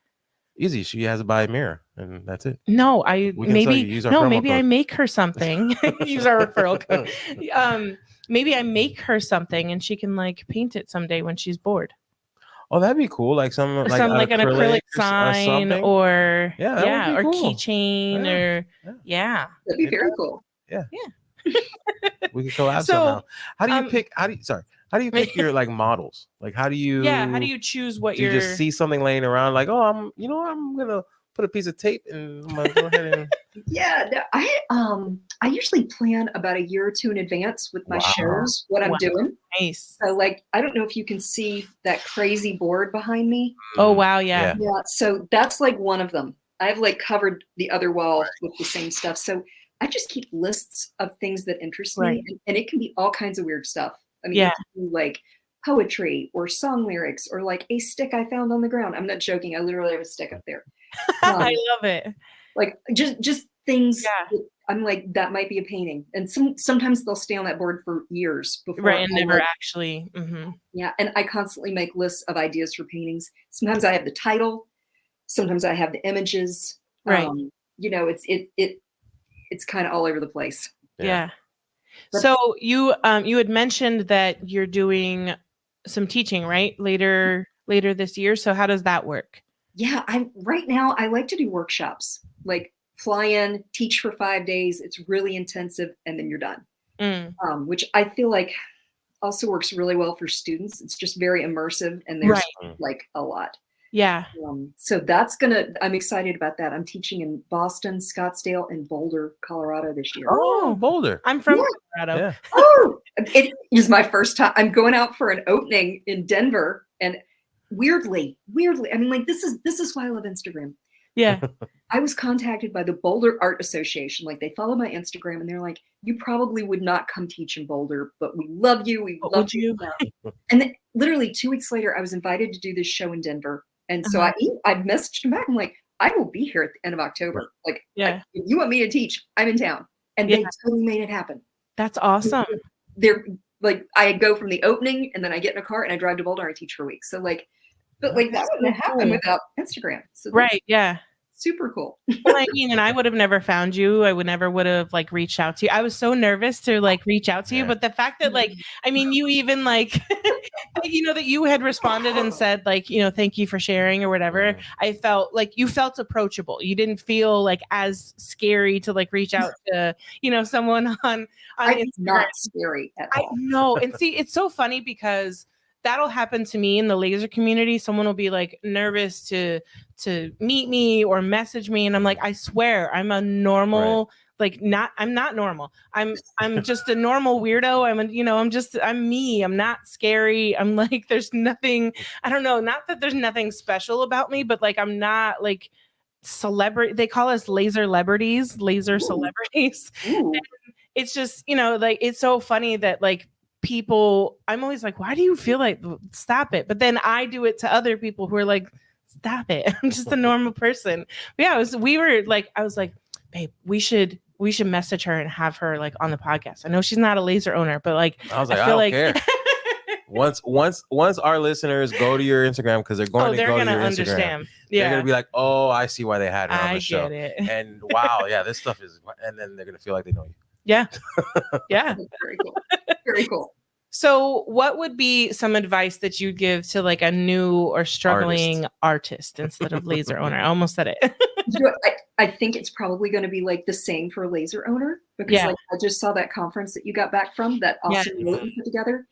Easy. She has to buy a mirror and that's it. No, maybe I make her something. Use our referral code. Maybe I make her something and she can like paint it someday when she's bored. Oh, that'd be cool. Like some like an acrylic sign or or cool. Keychain or that'd be very cool. Yeah. We could collab somehow. How do you pick? How do you pick your like models? Like how do you choose what you just see something laying around like, oh, I'm gonna put a piece of tape and I'm gonna go ahead and I usually plan about a year or two in advance with my shows what I'm doing. Nice. So like, I don't know if you can see that crazy board behind me. Oh wow, yeah. So that's like one of them. I've like covered the other wall with the same stuff. So I just keep lists of things that interest me, and it can be all kinds of weird stuff. I mean, it can be like poetry or song lyrics or like a stick I found on the ground. I'm not joking. I literally have a stick up there. I love it. Like just things. Yeah. I'm like, that might be a painting, and sometimes they'll stay on that board for years before. And never actually. Yeah, and I constantly make lists of ideas for paintings. Sometimes I have the title. Sometimes I have the images. You know, it's kind of all over the place. Yeah. So you had mentioned that you're doing some teaching, right? Later this year. So how does that work? Yeah, right now I like to do workshops, like fly in, teach for 5 days. It's really intensive, and then you're done. Which I feel like also works really well for students. It's just very immersive, and there's like a lot. Yeah. So I'm excited about that. I'm teaching in Boston, Scottsdale, and Boulder, Colorado this year. Oh, Boulder. I'm from Colorado. Yeah. Oh, it is my first time. I'm going out for an opening in Denver, and weirdly, I mean, like this is why I love Instagram. Yeah. I was contacted by the Boulder Art Association. Like they follow my Instagram, and they're like, you probably would not come teach in Boulder, but we love you. We love you. And then literally 2 weeks later, I was invited to do this show in Denver. And so I messaged him back. I'm like, I will be here at the end of October. Like, if you want me to teach, I'm in town. And they totally made it happen. That's awesome. They're like, I go from the opening and then I get in a car and I drive to Boulder and I teach for a week. So like, but like that wouldn't have happened without Instagram. So super cool. Well, I mean, and I would have never found you. I would have like reached out to you. I was so nervous to like reach out to you, but the fact that like, I mean, you even like, you know, that you had responded and said like, you know, thank you for sharing or whatever. I felt like you felt approachable. You didn't feel like as scary to like reach out to, you know, someone on Instagram. Not scary at all. No, and see, it's so funny because that'll happen to me in the laser community. Someone will be like nervous to meet me or message me, and I'm like, I swear, I'm a normal, I'm not normal. I'm just a normal weirdo. I'm me. I'm not scary. I'm like, there's nothing. I don't know. Not that there's nothing special about me, but like, I'm not like celebrity. They call us laser celebrities. It's just, you know, like it's so funny that like people, I'm always like, why do you feel like, stop it? But then I do it to other people who are like, stop it. I'm just a normal person. But yeah, I was like, babe, we should message her and have her like on the podcast. I know she's not a laser owner, but like, I was like, feel I don't care. Once our listeners go to your Instagram, because they're going to go to your Instagram, they're gonna be like, oh, I see why they had her on the show. Get it. And wow, yeah, this stuff is, and then they're gonna feel like they know you. Yeah. Yeah. Very cool. Very cool. So what would be some advice that you'd give to like a new or struggling artist instead of laser owner? I almost said it. You know, I think it's probably going to be like the same for a laser owner, because like I just saw that conference that you got back from, that awesome note you put together.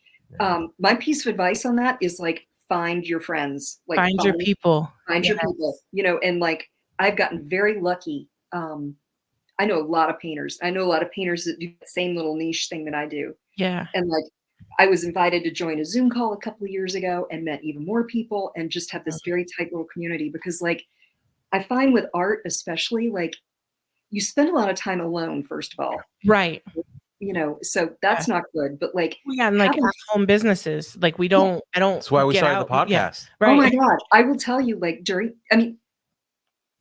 My piece of advice on that is like, find your friends, like find your people, your people, you know, and like, I've gotten very lucky. I know a lot of painters. I know a lot of painters that do the same little niche thing that I do. Yeah. And like, I was invited to join a Zoom call a couple of years ago and met even more people and just have this very tight little community, because like, I find with art, especially, like, you spend a lot of time alone, first of all. Right. You know, so that's not good. But like, we got like home businesses. Like I don't. That's why we started the podcast. Yeah. Right. Oh my God. I will tell you, like I'm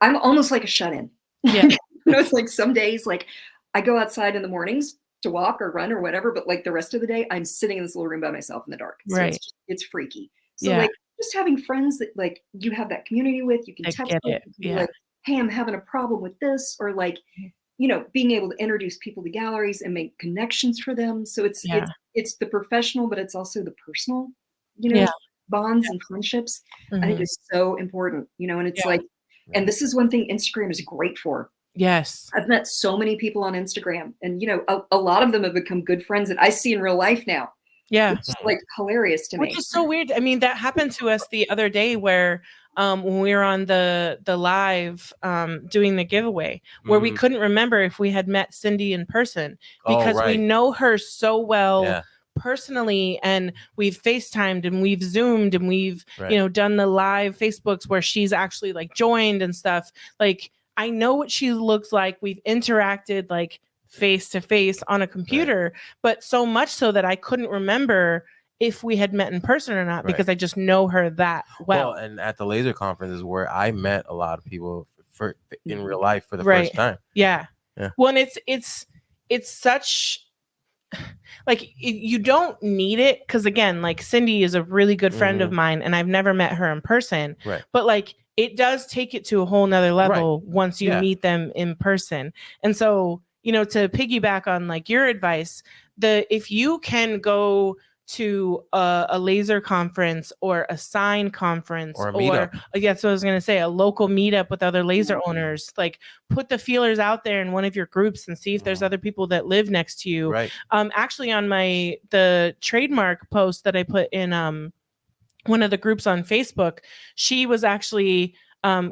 almost like a shut-in. Yeah. You know, it's like some days, like I go outside in the mornings to walk or run or whatever, but like the rest of the day, I'm sitting in this little room by myself in the dark. So right. It's freaky. So like, just having friends that like you have that community with, you can text them, like, hey, I'm having a problem with this, or like, you know, being able to introduce people to galleries and make connections for them. So it's the professional, but it's also the personal, you know, bonds and friendships. I think is so important, you know, and it's like, and this is one thing Instagram is great for. Yes. I've met so many people on Instagram, and, you know, a lot of them have become good friends that I see in real life now. Yeah. It's just like hilarious to me. Which is so weird. I mean, that happened to us the other day where when we were on the live doing the giveaway, where we couldn't remember if we had met Cindy in person, because we know her so well personally, and we've FaceTimed and we've Zoomed and we've, you know, done the live Facebooks where she's actually like joined and stuff. Like, I know what she looks like. We've interacted like face to face on a computer, but so much so that I couldn't remember if we had met in person or not, because I just know her that well. And at the laser conference is where I met a lot of people in real life for the first time. Yeah. Well, and it's such like, you don't need it, because again, like Cindy is a really good friend of mine, and I've never met her in person. Right. But like, it does take it to a whole nother level once you meet them in person. And so, you know, to piggyback on like your advice, if you can go to a laser conference or a sign conference or a meetup. That's what I was going to say, a local meetup with other laser owners, like put the feelers out there in one of your groups and see if there's other people that live next to you. Right. Actually on the trademark post that I put in one of the groups on Facebook, she was actually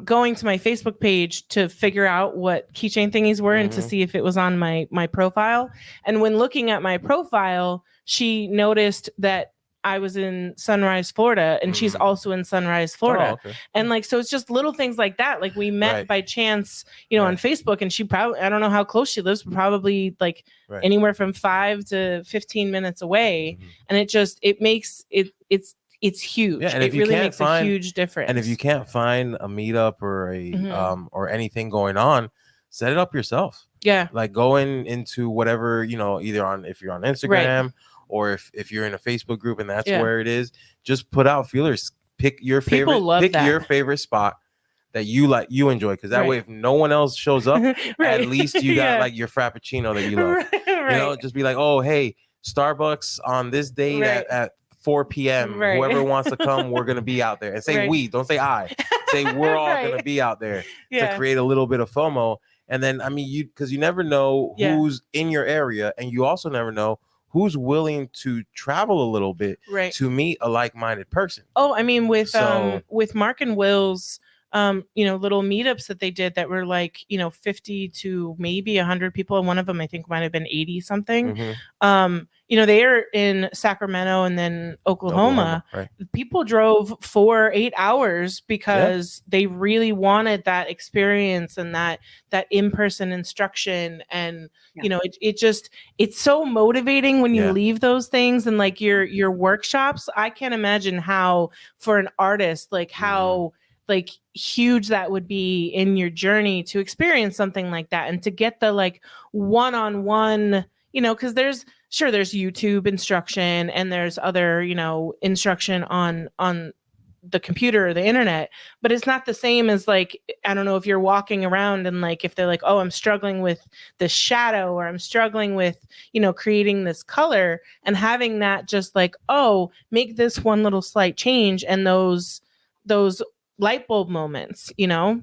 going to my Facebook page to figure out what keychain thingies were and to see if it was on my profile. And when looking at my profile, she noticed that I was in Sunrise, Florida, and she's also in Sunrise, Florida. Oh, okay. And like, so it's just little things like that. Like we met by chance, you know, on Facebook, and she probably, I don't know how close she lives, but probably like anywhere from 5 to 15 minutes away. And it makes it's huge. Yeah, and it really makes a huge difference. And if you can't find a meetup or a or anything going on, set it up yourself. Yeah. Like going into whatever, you know, either if you're on Instagram or if you're in a Facebook group and that's where it is, just put out feelers. Pick your favorite spot that you enjoy, because that way if no one else shows up, at least you got like your Frappuccino that you love. You know, just be like, oh, hey, Starbucks on this date at 4 p.m. Whoever wants to come, we're gonna be out there. And say we, don't say I. Say we're all gonna be out there to create a little bit of FOMO. And then because you never know who's in your area, and you also never know who's willing to travel a little bit to meet a like-minded person. Oh, I mean, with Mark and Will's you know, little meetups that they did that were like, you know, 50 to maybe 100 people, and one of them I think might have been 80 something. You know, they are in Sacramento and then Oklahoma. People drove 4-8 hours because they really wanted that experience and that in-person instruction. And you know, it's so motivating when you leave those things and like your workshops. I can't imagine how for an artist, like how like huge that would be in your journey to experience something like that, and to get the like one-on-one, you know, because there's YouTube instruction and there's other, you know, instruction on the computer or the internet, but it's not the same as like, I don't know if you're walking around and like, if they're like, oh, I'm struggling with this shadow, or I'm struggling with, you know, creating this color, and having that just like, oh, make this one little slight change, and those light bulb moments, you know.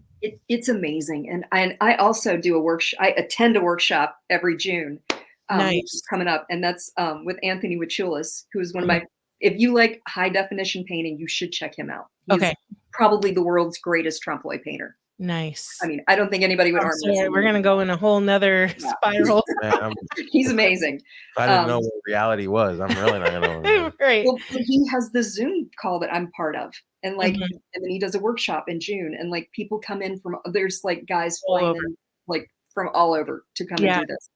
It's amazing. And I also do a workshop. I attend a workshop every June, which is coming up, and that's with Anthony Wachulis, who is one of my, if you like high definition painting, you should check him out. He's probably the world's greatest trompe l'oeil painter. Nice. I mean, I don't think anybody would arm this. We're going to go in a whole nother spiral. He's amazing. I didn't know what reality was. I'm really not going to. Right. Well, he has the Zoom call that I'm part of. And like, and then he does a workshop in June, and like people come in from, there's like guys flying in like from all over to come and do this.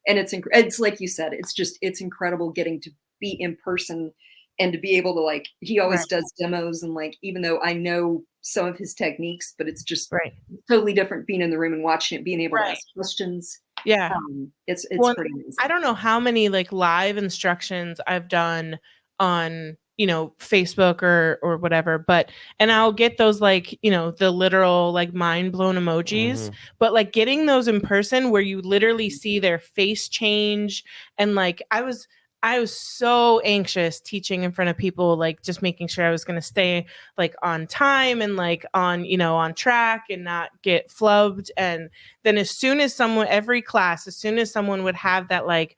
And it's like you said, it's incredible getting to be in person and to be able to like, he always does demos, and like, even though I know some of his techniques, but it's just totally different being in the room and watching it, being able to ask questions. Yeah. It's pretty amazing. I don't know how many like live instructions I've done on, you know, Facebook or whatever, but, and I'll get those like, you know, the literal like mind blown emojis, but like getting those in person where you literally see their face change. And like, I was so anxious teaching in front of people, like just making sure I was going to stay like on time and like on, you know, on track and not get flubbed. And then as soon as someone would have that like,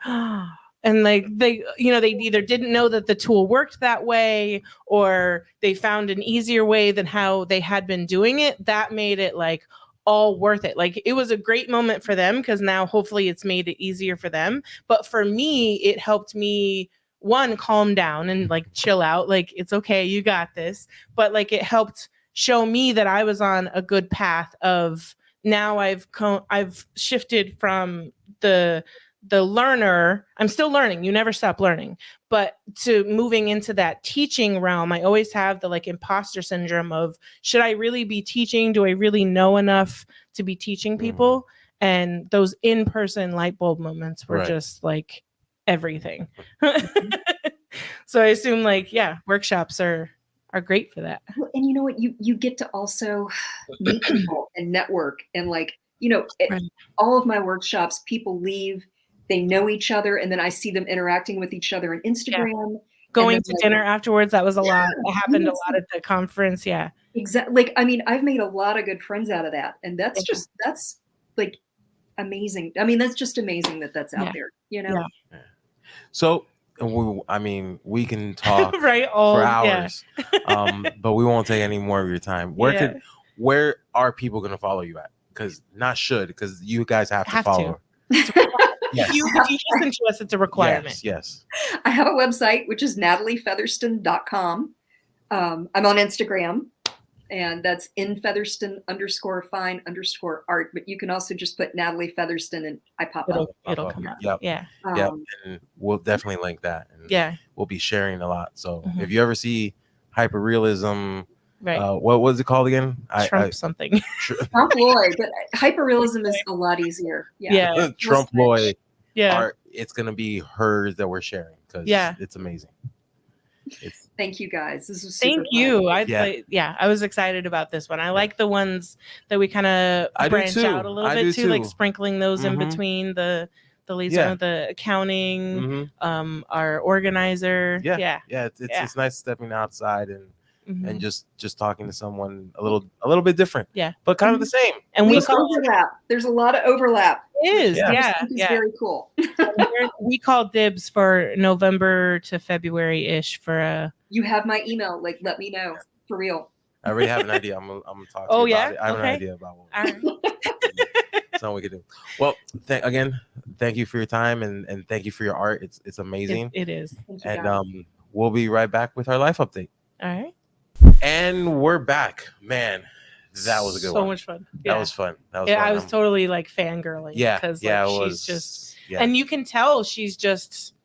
and like they, you know, they either didn't know that the tool worked that way, or they found an easier way than how they had been doing it, that made it like all worth it. Like it was a great moment for them, because now hopefully it's made it easier for them. But for me, it helped me, one, calm down and like chill out. Like, it's okay, you got this. But like it helped show me that I was on a good path of, now I've shifted from the learner, I'm still learning, you never stop learning, but to moving into that teaching realm. I always have the like imposter syndrome of, should I really be teaching? Do I really know enough to be teaching people? And those in-person light bulb moments were just like everything. So I assume like, workshops are great for that. And you know what, you get to also meet people and network, and like, you know, all of my workshops, people leave, they know each other, and then I see them interacting with each other on Instagram. Going to dinner afterwards, that was a lot. It happened a lot at the conference. Yeah. Exactly. Like, I mean, I've made a lot of good friends out of that. And that's that's like amazing. I mean, that's just amazing that's out there, you know? Yeah. So, we can talk for hours, but we won't take any more of your time. Where are people going to follow you at? Because you guys have to follow. Yes. If you listen to us, it's a requirement. Yes. I have a website, which is nataliefeatherston.com. I'm on Instagram, and that's nfeatherston_fine_art. But you can also just put Natalie Featherston and I pop up. It'll come up. Yep. Yeah. And we'll definitely link that. And we'll be sharing a lot. So if you ever see hyperrealism, what was it called again? Something. Trompe-l'oeil, but hyperrealism is a lot easier. Yeah. Trompe-l'oeil. It's gonna be hers that we're sharing, because it's amazing. Thank you guys. This was super fun. I was excited about this one. I like the ones that we kind of branch out a little bit too, like sprinkling those in between the liaison of the accounting, our organizer. It's nice stepping outside and just talking to someone a little bit different, but kind of the same. And we overlap. There's a lot of overlap. It is, it's very cool. We call dibs for November to February-ish for a. You have my email. Like, let me know for real. I already have an idea. I'm gonna talk to you about it. I have an idea about what. Something we could do. Well, again, thank you for your time, and thank you for your art. It's amazing. It is. And we'll be right back with our life update. All right. And we're back, man. That was a good one. So much fun. That was fun. I was totally like fangirling. Because she's just, and you can tell she's just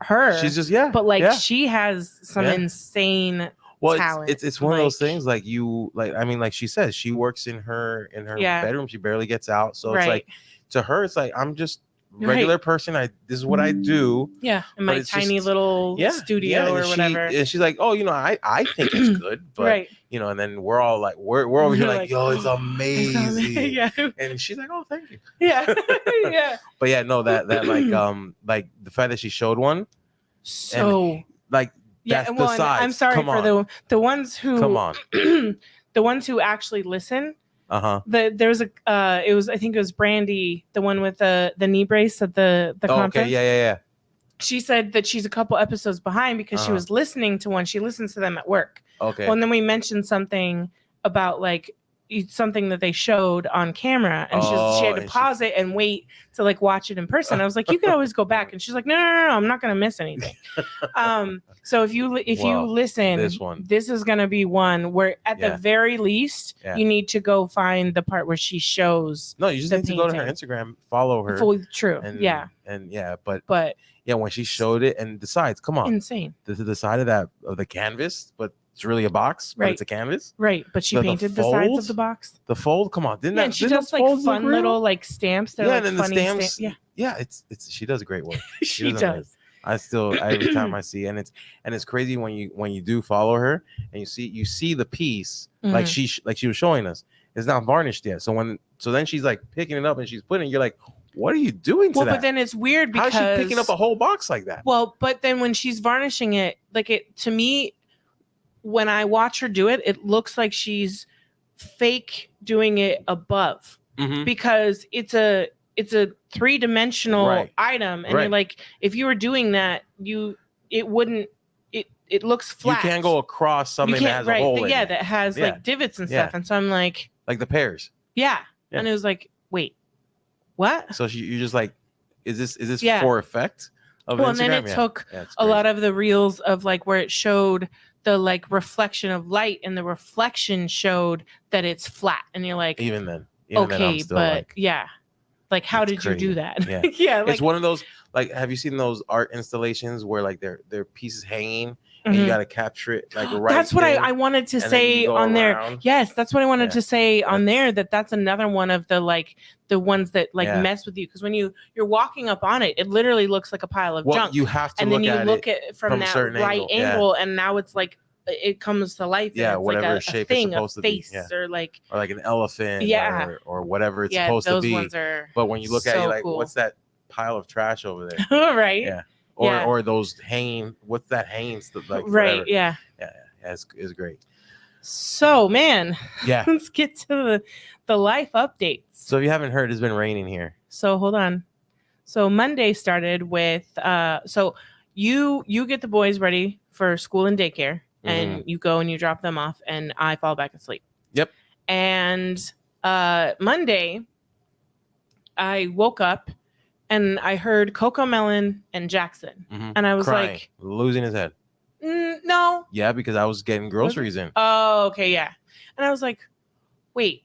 her. She's just But like she has some insane Well, talent. it's one of those things like I mean, like she says, she works in her bedroom. She barely gets out. So it's like to her, it's like I'm just regular person. This is what I do. Yeah, in my tiny little studio or whatever. And she's like, oh, I think it's good, but and then we're all like, we're over here like, yo, it's amazing. Yeah. And she's like, oh, thank you. Yeah. Yeah. But yeah, no, that like the fact that she showed one. So and, like that's the size. I'm sorry for the ones who come on. The ones who actually listen. There was I think it was Brandy, the one with the knee brace at the conference. Okay, yeah. She said that she's a couple episodes behind because she was listening to one. She listens to them at work. Okay. Well, and then we mentioned something about like something that they showed on camera, and she had to pause it and wait to like watch it in person. I was like, you could always go back, and she's like, no, I'm not gonna miss anything. So if you listen, this is gonna be one where at the very least you need to go find the part where she shows. No, you just need to go to her Instagram, follow her. Fully true. And but yeah, when she showed it and the sides, come on, insane. The side of the canvas, but it's really a box, but it's a canvas. Right, but she painted the sides of the box. The fold, come on, and she does like fun little like stamps. They're and then the stamps. Yeah, it's she does great work. She does. Every time I see, and it's crazy when you do follow her and you see the piece like she was showing us. It's not varnished yet. So then she's like picking it up and she's putting it. You're like, what are you doing to that? Well, but then it's weird because how's she picking up a whole box like that? Well, but then when she's varnishing it, like to me, when I watch her do it, it looks like she's fake doing it above because it's a 3-dimensional item, and you're like, if you were doing that, it wouldn't. It looks flat. You can't go across something that has a hole in it. That has like divots and stuff, and so I'm like the pears. Yeah, and it was like, wait, what? So you're just like, is this for effect? Well, and then it took a lot of the reels of like where it showed the like reflection of light, and the reflection showed that it's flat, and you're like, even then, okay, but like how did you do that? Yeah, like, it's one of those, like, have you seen those art installations where like they're pieces hanging and you got to capture it like right? That's what I wanted to say on there. Yes, that's what I wanted to say on there. That's another one of the like the ones that like mess with you, because when you're walking up on it, it literally looks like a pile of junk. You have to, and then you look at it from that right angle, and now it's like it comes to life. Yeah, it's whatever like shape thing, it's supposed a face, to be, or like an elephant, or whatever it's supposed those to be. Ones are but when you look at it, you're like, cool. What's that pile of trash over there? Right. Yeah. Or those hanging. What's that hanging stuff like? Right. Forever. Yeah. Yeah. It's great. So man, yeah. Let's get to the life updates. So if you haven't heard, it's been raining here. So hold on. So Monday started with so you get the boys ready for school and daycare, and you go and you drop them off, and I fall back asleep. Yep. And Monday, I woke up and I heard Coco Melon and Jackson, and I was crying, like losing his head. No. Yeah, because I was getting groceries in. Oh, okay, yeah. And I was like, wait,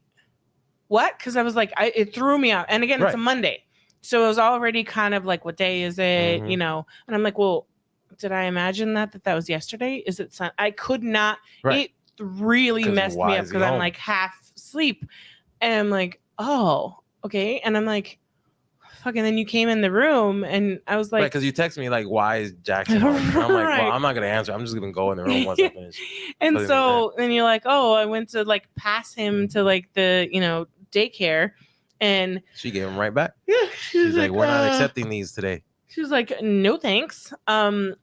what? Because I was like, it threw me out. And again, it's a Monday, so it was already kind of like, what day is it? And I'm like, well, did I imagine that was yesterday? Is it I could not. It really messed me up because I'm like half asleep, and I'm like, oh, okay. And I'm like, fuck. And then you came in the room, and I was like, because you texted me like, why is Jackson home? And I'm like, well, I'm not gonna answer. I'm just gonna go in the room once I finish. And so then you're like, oh, I went to like pass him to like the daycare, and she gave him right back. Yeah, she's like, we're not accepting these today. She was like, no thanks.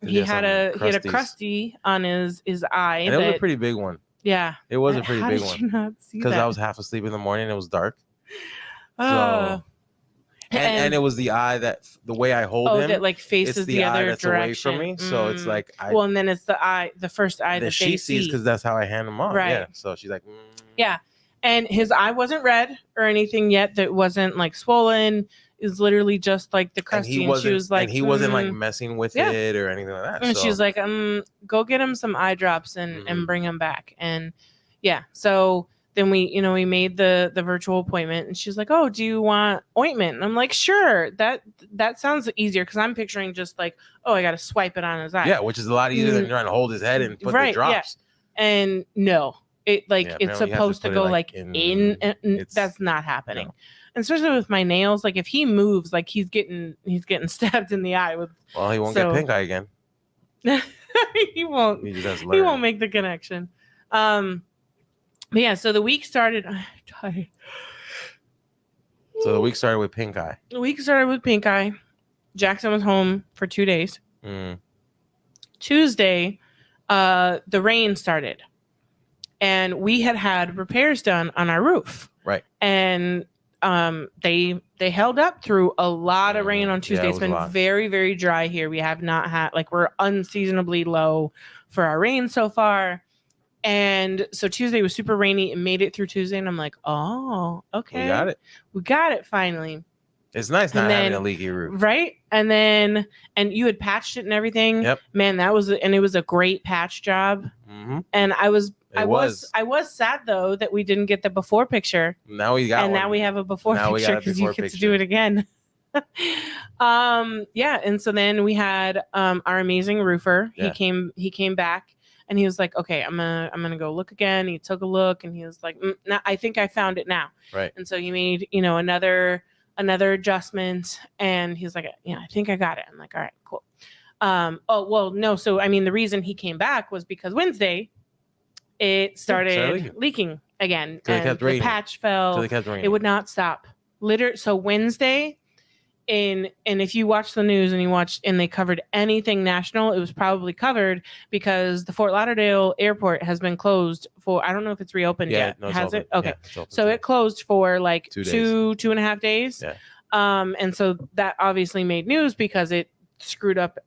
He had a crusty on his eye, and it was a pretty big one. Yeah, it was a pretty big one. Because I was half asleep in the morning. It was dark. So. And it was the eye that the way I hold him, that like faces the other that's direction. Away from me. So it's like and then it's the first eye that she sees, because that's how I hand him off. Right. Yeah. So she's like, yeah. And his eye wasn't red or anything yet. That wasn't like swollen. Is literally just like the crusty. And she was like, and he wasn't like messing with it or anything like that. And she's like, go get him some eye drops and bring him back. And yeah, so. Then we made the virtual appointment, and she's like, oh, do you want ointment? And I'm like, sure. That sounds easier, because I'm picturing just like, oh, I got to swipe it on his eye. Yeah, which is a lot easier than trying to hold his head and put the drops. And no, it's apparently supposed to go like in that's not happening. No. And especially with my nails, like if he moves, like he's getting stabbed in the eye with. Well, he won't get pink eye again. He won't. He won't make the connection. But yeah, so the week started. I'm tired. So the week started with pink eye. The week started with pink eye. Jackson was home for 2 days. Tuesday, the rain started, and we had repairs done on our roof. Right. And they held up through a lot of rain on Tuesday. It's been very, very dry here. We have not had, we're unseasonably low for our rain so far. And so Tuesday was super rainy and made it through Tuesday. And I'm like, oh, okay. We got it finally. It's nice not having a leaky roof. Right. And you had patched it and everything. Yep. Man, it was a great patch job. Mm-hmm. And I was sad though that we didn't get the before picture. Now we got one. Now we have a before picture because you get to do it again. Yeah. And so then we had our amazing roofer. Yeah. He came back and he was like, okay, I'm gonna go look again. He took a look and he was like, I think I found it now. Right. And so he made, another adjustment, and he's like, yeah, I think I got it. I'm like, all right, cool. No. So, the reason he came back was because Wednesday it started leaking again. And the patch fell. It would not stop. So Wednesday, and if you watch the news and they covered anything national, it was probably covered because the Fort Lauderdale airport has been closed for, I don't know if it's reopened yet. No, has it? Okay. Yeah, so it closed for like 2.5 days. Yeah. And so that obviously made news because it screwed up,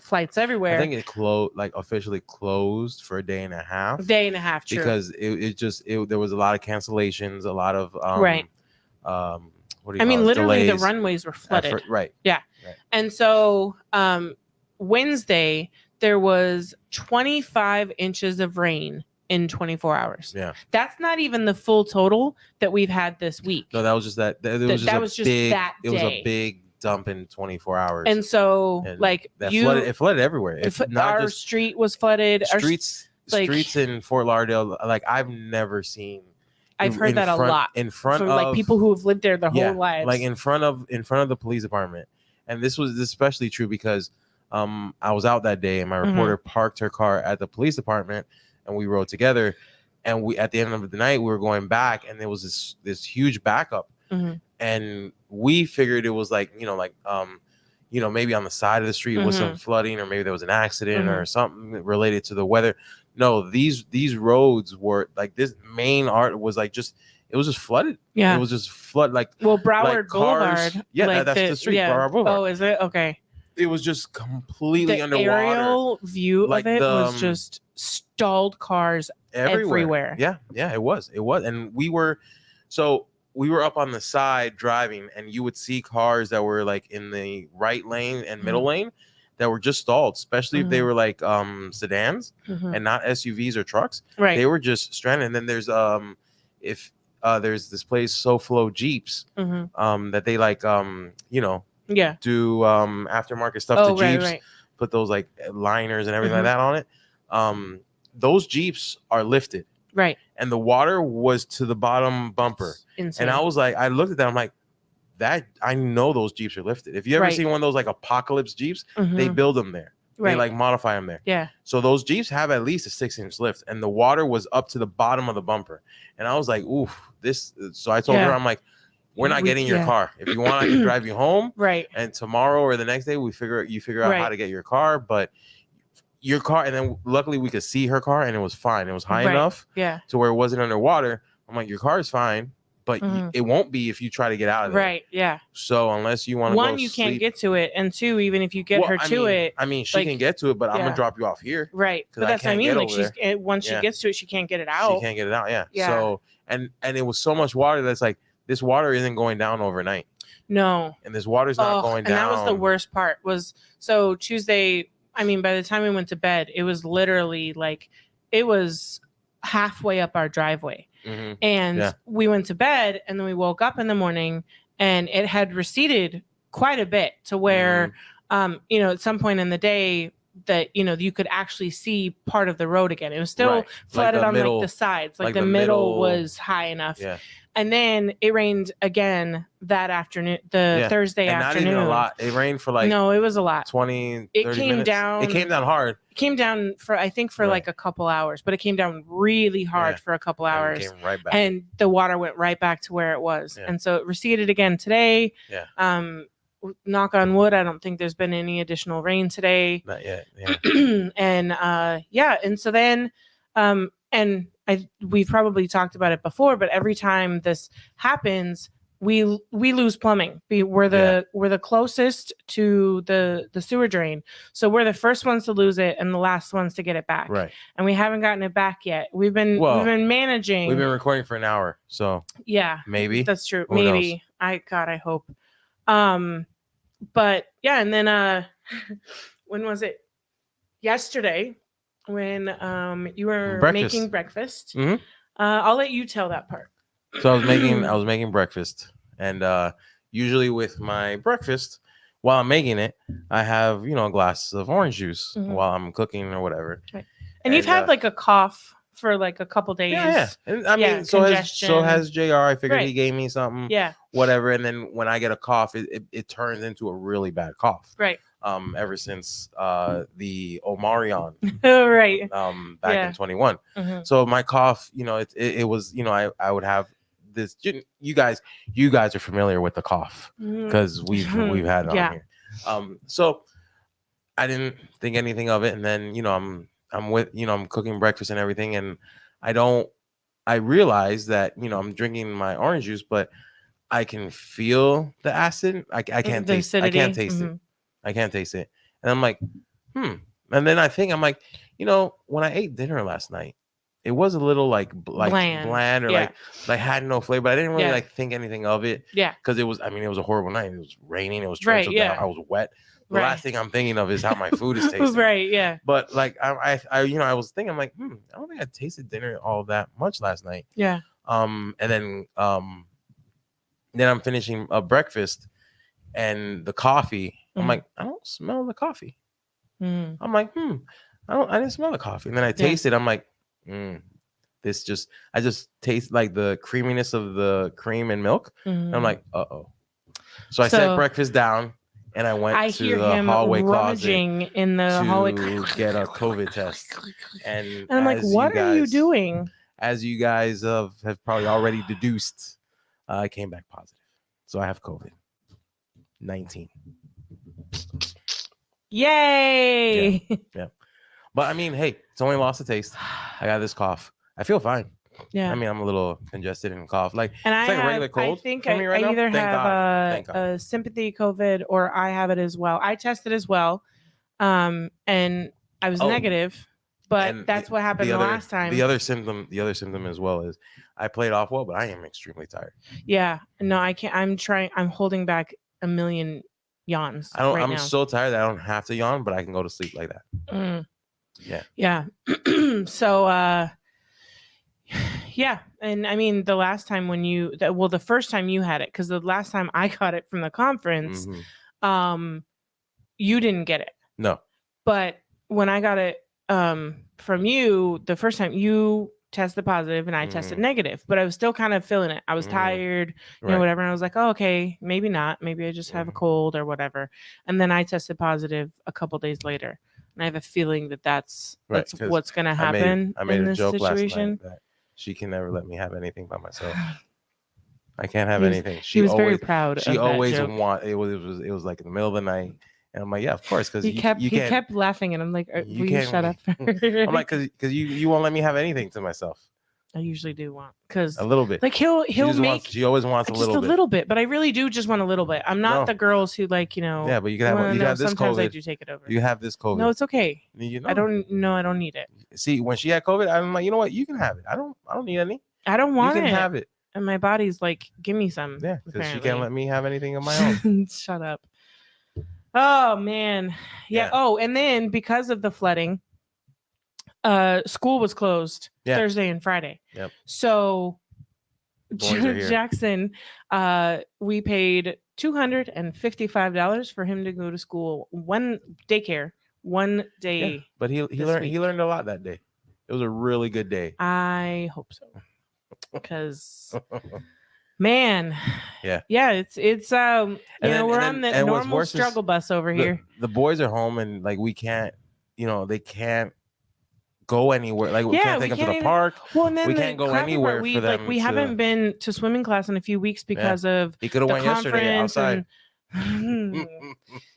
flights everywhere. I think it officially closed for a day and a half. True. Because there was a lot of cancellations, a lot of right. Literally delays. The runways were flooded. Right. Yeah. Right. And so Wednesday there was 25 inches of rain in 24 hours. Yeah. That's not even the full total that we've had this week. No, that was just that. It was that day. It was a big dump in 24 hours. And so it flooded everywhere. Our street was flooded. Streets in Fort Lauderdale, I've never seen. I've heard that a lot in front of people who have lived there their whole lives. In front of the police department. And this was especially true because I was out that day and my reporter parked her car at the police department and we rode together. And we at the end of the night we were going back and there was this huge backup. And we figured it was maybe on the side of the street was some flooding, or maybe there was an accident or something related to the weather. No, these roads were this main art was it was just flooded. Yeah, it was just flood Broward cars, Boulevard. Yeah, that's the street. Yeah. Broward Boulevard. Oh, is it? Okay. It was just completely underwater. The aerial view of it was just stalled cars everywhere. Yeah, it was, and we were up on the side driving, and you would see cars that were in the right lane and middle lane that were just stalled, especially if they were sedans and not SUVs or trucks. Right. They were just stranded. And then there's there's this place, SoFlo Jeeps, that they do aftermarket stuff to Jeeps, right. Put those liners and everything like that on it. Those Jeeps are lifted. Right. And the water was to the bottom bumper. Insane. And I looked at that, I'm like, that I know those Jeeps are lifted. If you ever seen one of those apocalypse Jeeps, they build them there. Right. They modify them there. Yeah. So those Jeeps have at least a 6-inch lift, and the water was up to the bottom of the bumper. And I was like, oof, this. So I told her, I'm like, we're not getting your car. If you want, I can drive you home. Right. And tomorrow or the next day, you figure out how to get your car. But your car, and then luckily we could see her car, and it was fine. It was high enough to where it wasn't underwater. I'm like, your car is fine. But it won't be if you try to get out of there. Right, yeah. So unless you want to One, you can't get to it. And two, even if you get her to it. I mean, she can get to it, but I'm going to drop you off here. Right. But that's what I mean. Once she gets to it, she can't get it out. She can't get it out, yeah. So, and it was so much water that's this water isn't going down overnight. No. And this water's not going down. And that was the worst part so Tuesday, by the time we went to bed, it was literally it was halfway up our driveway. And we went to bed and then we woke up in the morning and it had receded quite a bit to where, at some point in the day, that you could actually see part of the road again. It was still Right. flooded the on middle, like the sides, like the the middle middle- was high enough. Yeah. And then it rained again that afternoon, the Yeah. Thursday And afternoon. not even a lot. It rained for like No, it was a lot. 20, 30 It came minutes. down. It came down hard. It came down for I think for Right. like a couple hours, but it came down really hard Yeah. for a couple And hours. it came right back. And the water went right back to where it was. Yeah. And so it receded again today. Yeah. Knock on wood, I don't think there's been any additional rain today. Not yet. Yeah. And and so then and we've probably talked about it before, but every time this happens, we lose plumbing. We're the closest to the sewer drain, so we're the first ones to lose it and the last ones to get it back. Right. And we haven't gotten it back yet. We've been managing. We've been recording for an hour, so yeah, maybe that's true. Who Maybe knows? I hope. But yeah, and then when was it? Yesterday, when you were making breakfast. Mm-hmm. I'll let you tell that part. So I was making breakfast, and usually with my breakfast, while I'm making it, I have a glass of orange juice while I'm cooking or whatever. Right. And you've had like a cough for like a couple days. Yeah. And I mean, so has JR. I figured he gave me something. Yeah. Whatever. And then when I get a cough, it turns into a really bad cough. Right. Ever since the Omarion. Right. Back in 21. Mm-hmm. So my cough, it was, I would have this. You guys are familiar with the cough because we've had it on here. So I didn't think anything of it, and then I'm cooking breakfast and everything, and I realized that I'm drinking my orange juice, but I can feel the acid. I can't taste it. I can't taste it. I can't taste it. And I'm like, And then I'm like, when I ate dinner last night, it was a little like bland or like had no flavor, but I didn't really think anything of it. Yeah. Because it was a horrible night. It was raining. It was drenched. I was wet. The last thing I'm thinking of is how my food is tasting. Right. Yeah. But like I was thinking, I'm like, I don't think I tasted dinner all that much last night. Yeah. And then I'm finishing a breakfast and the coffee. I'm like, I don't smell the coffee. I'm like, I didn't smell the coffee. And then I taste it. I'm like, I just taste like the creaminess of the cream and milk. And I'm like, uh-oh. So I set breakfast down and I went to the hallway closet in the hallway to get a COVID test. And I'm like, what are you doing? As you guys have probably already deduced, I came back positive. So I have COVID-19. Yay! Yeah. But I mean, hey, it's only lost the taste. I got this cough. I feel fine. Yeah. I mean, I'm a little congested and cough. Like, and it's like a regular cold. I think I either have a sympathy COVID or I have it as well. I tested as well. And I was negative, but that's what happened the last time. The other symptom as well is I played off well, but I am extremely tired. Yeah. No, I can't. I'm holding back a million yawns. I'm so tired that I don't have to yawn, but I can go to sleep like that. Yeah. Yeah. So, yeah. And I mean, the last time the first time you had it, because the last time I got it from the conference, you didn't get it. No. But when I got it from you, the first time you tested positive and I tested negative, but I was still kind of feeling it. I was tired, whatever. And I was like, oh, okay, maybe not. Maybe I just have a cold or whatever. And then I tested positive a couple days later. And I have a feeling that's what's going to happen. I made in a this joke situation. last night that she can never let me have anything by myself. I can't have anything. She was very proud. She always wanted. It was like in the middle of the night, and I'm like, yeah, of course, because he kept laughing, and I'm like, will you shut up? I'm like, because you won't let me have anything to myself. I usually do want because a little bit. Like he'll make. She always wants a little bit, but I really do just want a little bit. I'm not the girls who Yeah, but you can have. You have this sometimes COVID. I do take it over. You have this COVID. No, it's okay. I don't need it. See, when she had COVID, I'm like, you know what? You can have it. I don't need any. I don't want it. You can have it. And my body's like, give me some. Yeah, because she can't let me have anything of my own. Shut up. Oh man. Yeah. Oh, and then because of the flooding, school was closed Thursday and Friday. Yep. So Jackson, we paid $255 for him to go to school, one daycare One day. Yeah, but he learned a lot that day. It was a really good day. I hope so. Because man, yeah, it's we're on the normal struggle bus over here. The boys are home and like we can't, they can't go anywhere. Like we can't take them to the park. Well, and then we can't go anywhere for them. We haven't been to swimming class in a few weeks because of he could have went yesterday outside.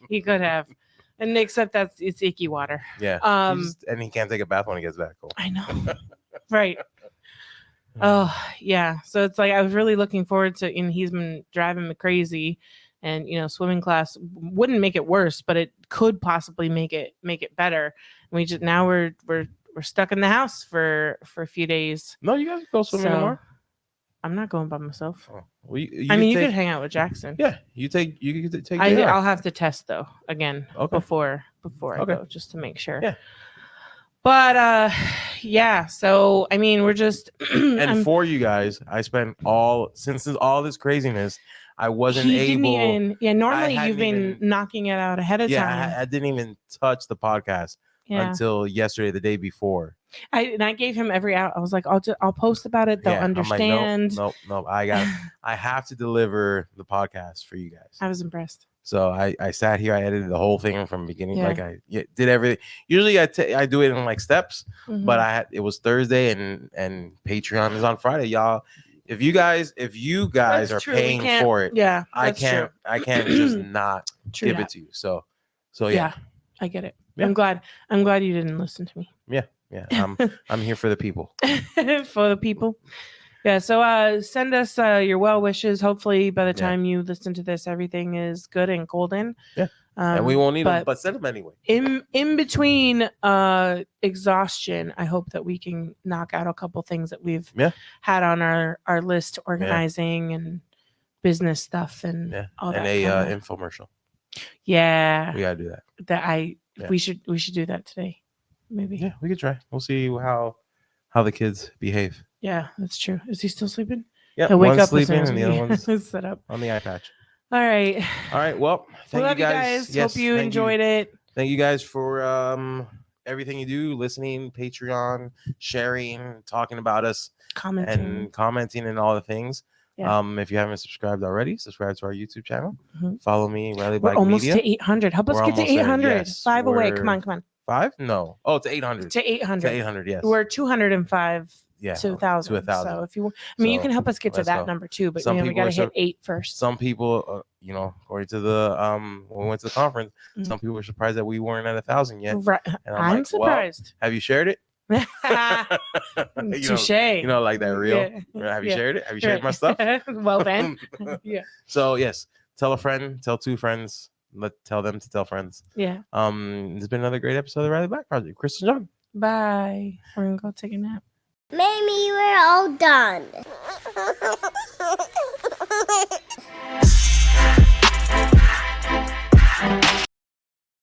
He could have, and except that's it's icky water. Yeah, and he can't take a bath when he gets back home. I know, right? Oh yeah, so it's like I was really looking forward to, and he's been driving me crazy, and swimming class wouldn't make it worse, but it could possibly make it better. And now we're stuck in the house for a few days. No, you guys go swimming tomorrow. I'm not going by myself. Oh. Well, you could hang out with Jackson. Yeah, you could take. I'll have to test though again before I go, just to make sure. Yeah. But yeah. So I mean, we're just and for you guys, I spent since all this craziness, I wasn't able. Normally you've been knocking it out ahead of time. Yeah, I didn't even touch the podcast until yesterday, the day before. I gave him every out. I was like, I'll post about it. They'll understand. Nope. I have to deliver the podcast for you guys. I was impressed. So I sat here. I edited the whole thing from the beginning. Yeah. Like I did everything. Usually I do it in like steps, but it was Thursday and Patreon is on Friday, y'all. If you guys are paying for it, I can't just not give it to you. So yeah, I get it. Yeah. I'm glad you didn't listen to me. Yeah. I'm here for the people. For the people. Yeah. So send us your well wishes. Hopefully by the time you listen to this, everything is good and golden. Yeah. And we won't need them, but send them anyway. In between exhaustion, I hope that we can knock out a couple things that we've had on our list, organizing and business stuff and all that. And infomercial. Yeah. We gotta do that. We should do that today. Maybe. Yeah, we could try. We'll see how the kids behave. Yeah, that's true. Is he still sleeping? Yeah, he'll wake one's up sleeping and the other one's set up on the eye patch. All right. Well, thank you guys. Yes, hope you enjoyed it. Thank you guys for everything you do, listening, Patreon, sharing, talking about us, commenting and all the things. Yeah. If you haven't subscribed already, subscribe to our YouTube channel. Mm-hmm. Follow me, Riley Bike Media. We're almost to 800. Help us get to 800. Yes, 5 away. Come on. 5? No. Oh, to 800. To 800. To 800, yes. We're 205 to 1,000. To 1,000. So if you you can help us get to that number too, but we got to hit 8 first. Some people, according to the when we went to the conference, some people were surprised that we weren't at 1,000 yet. Right. And I'm surprised. Have you shared it? Touche. Like that reel. Yeah. Have you shared it? Have you shared my stuff? Well then. Yeah. So yes, tell a friend, tell 2 friends, tell them to tell friends. Yeah. It's been another great episode of the Riley Black Project. Chris and John. Bye. We're gonna go take a nap. Maybe we're all done.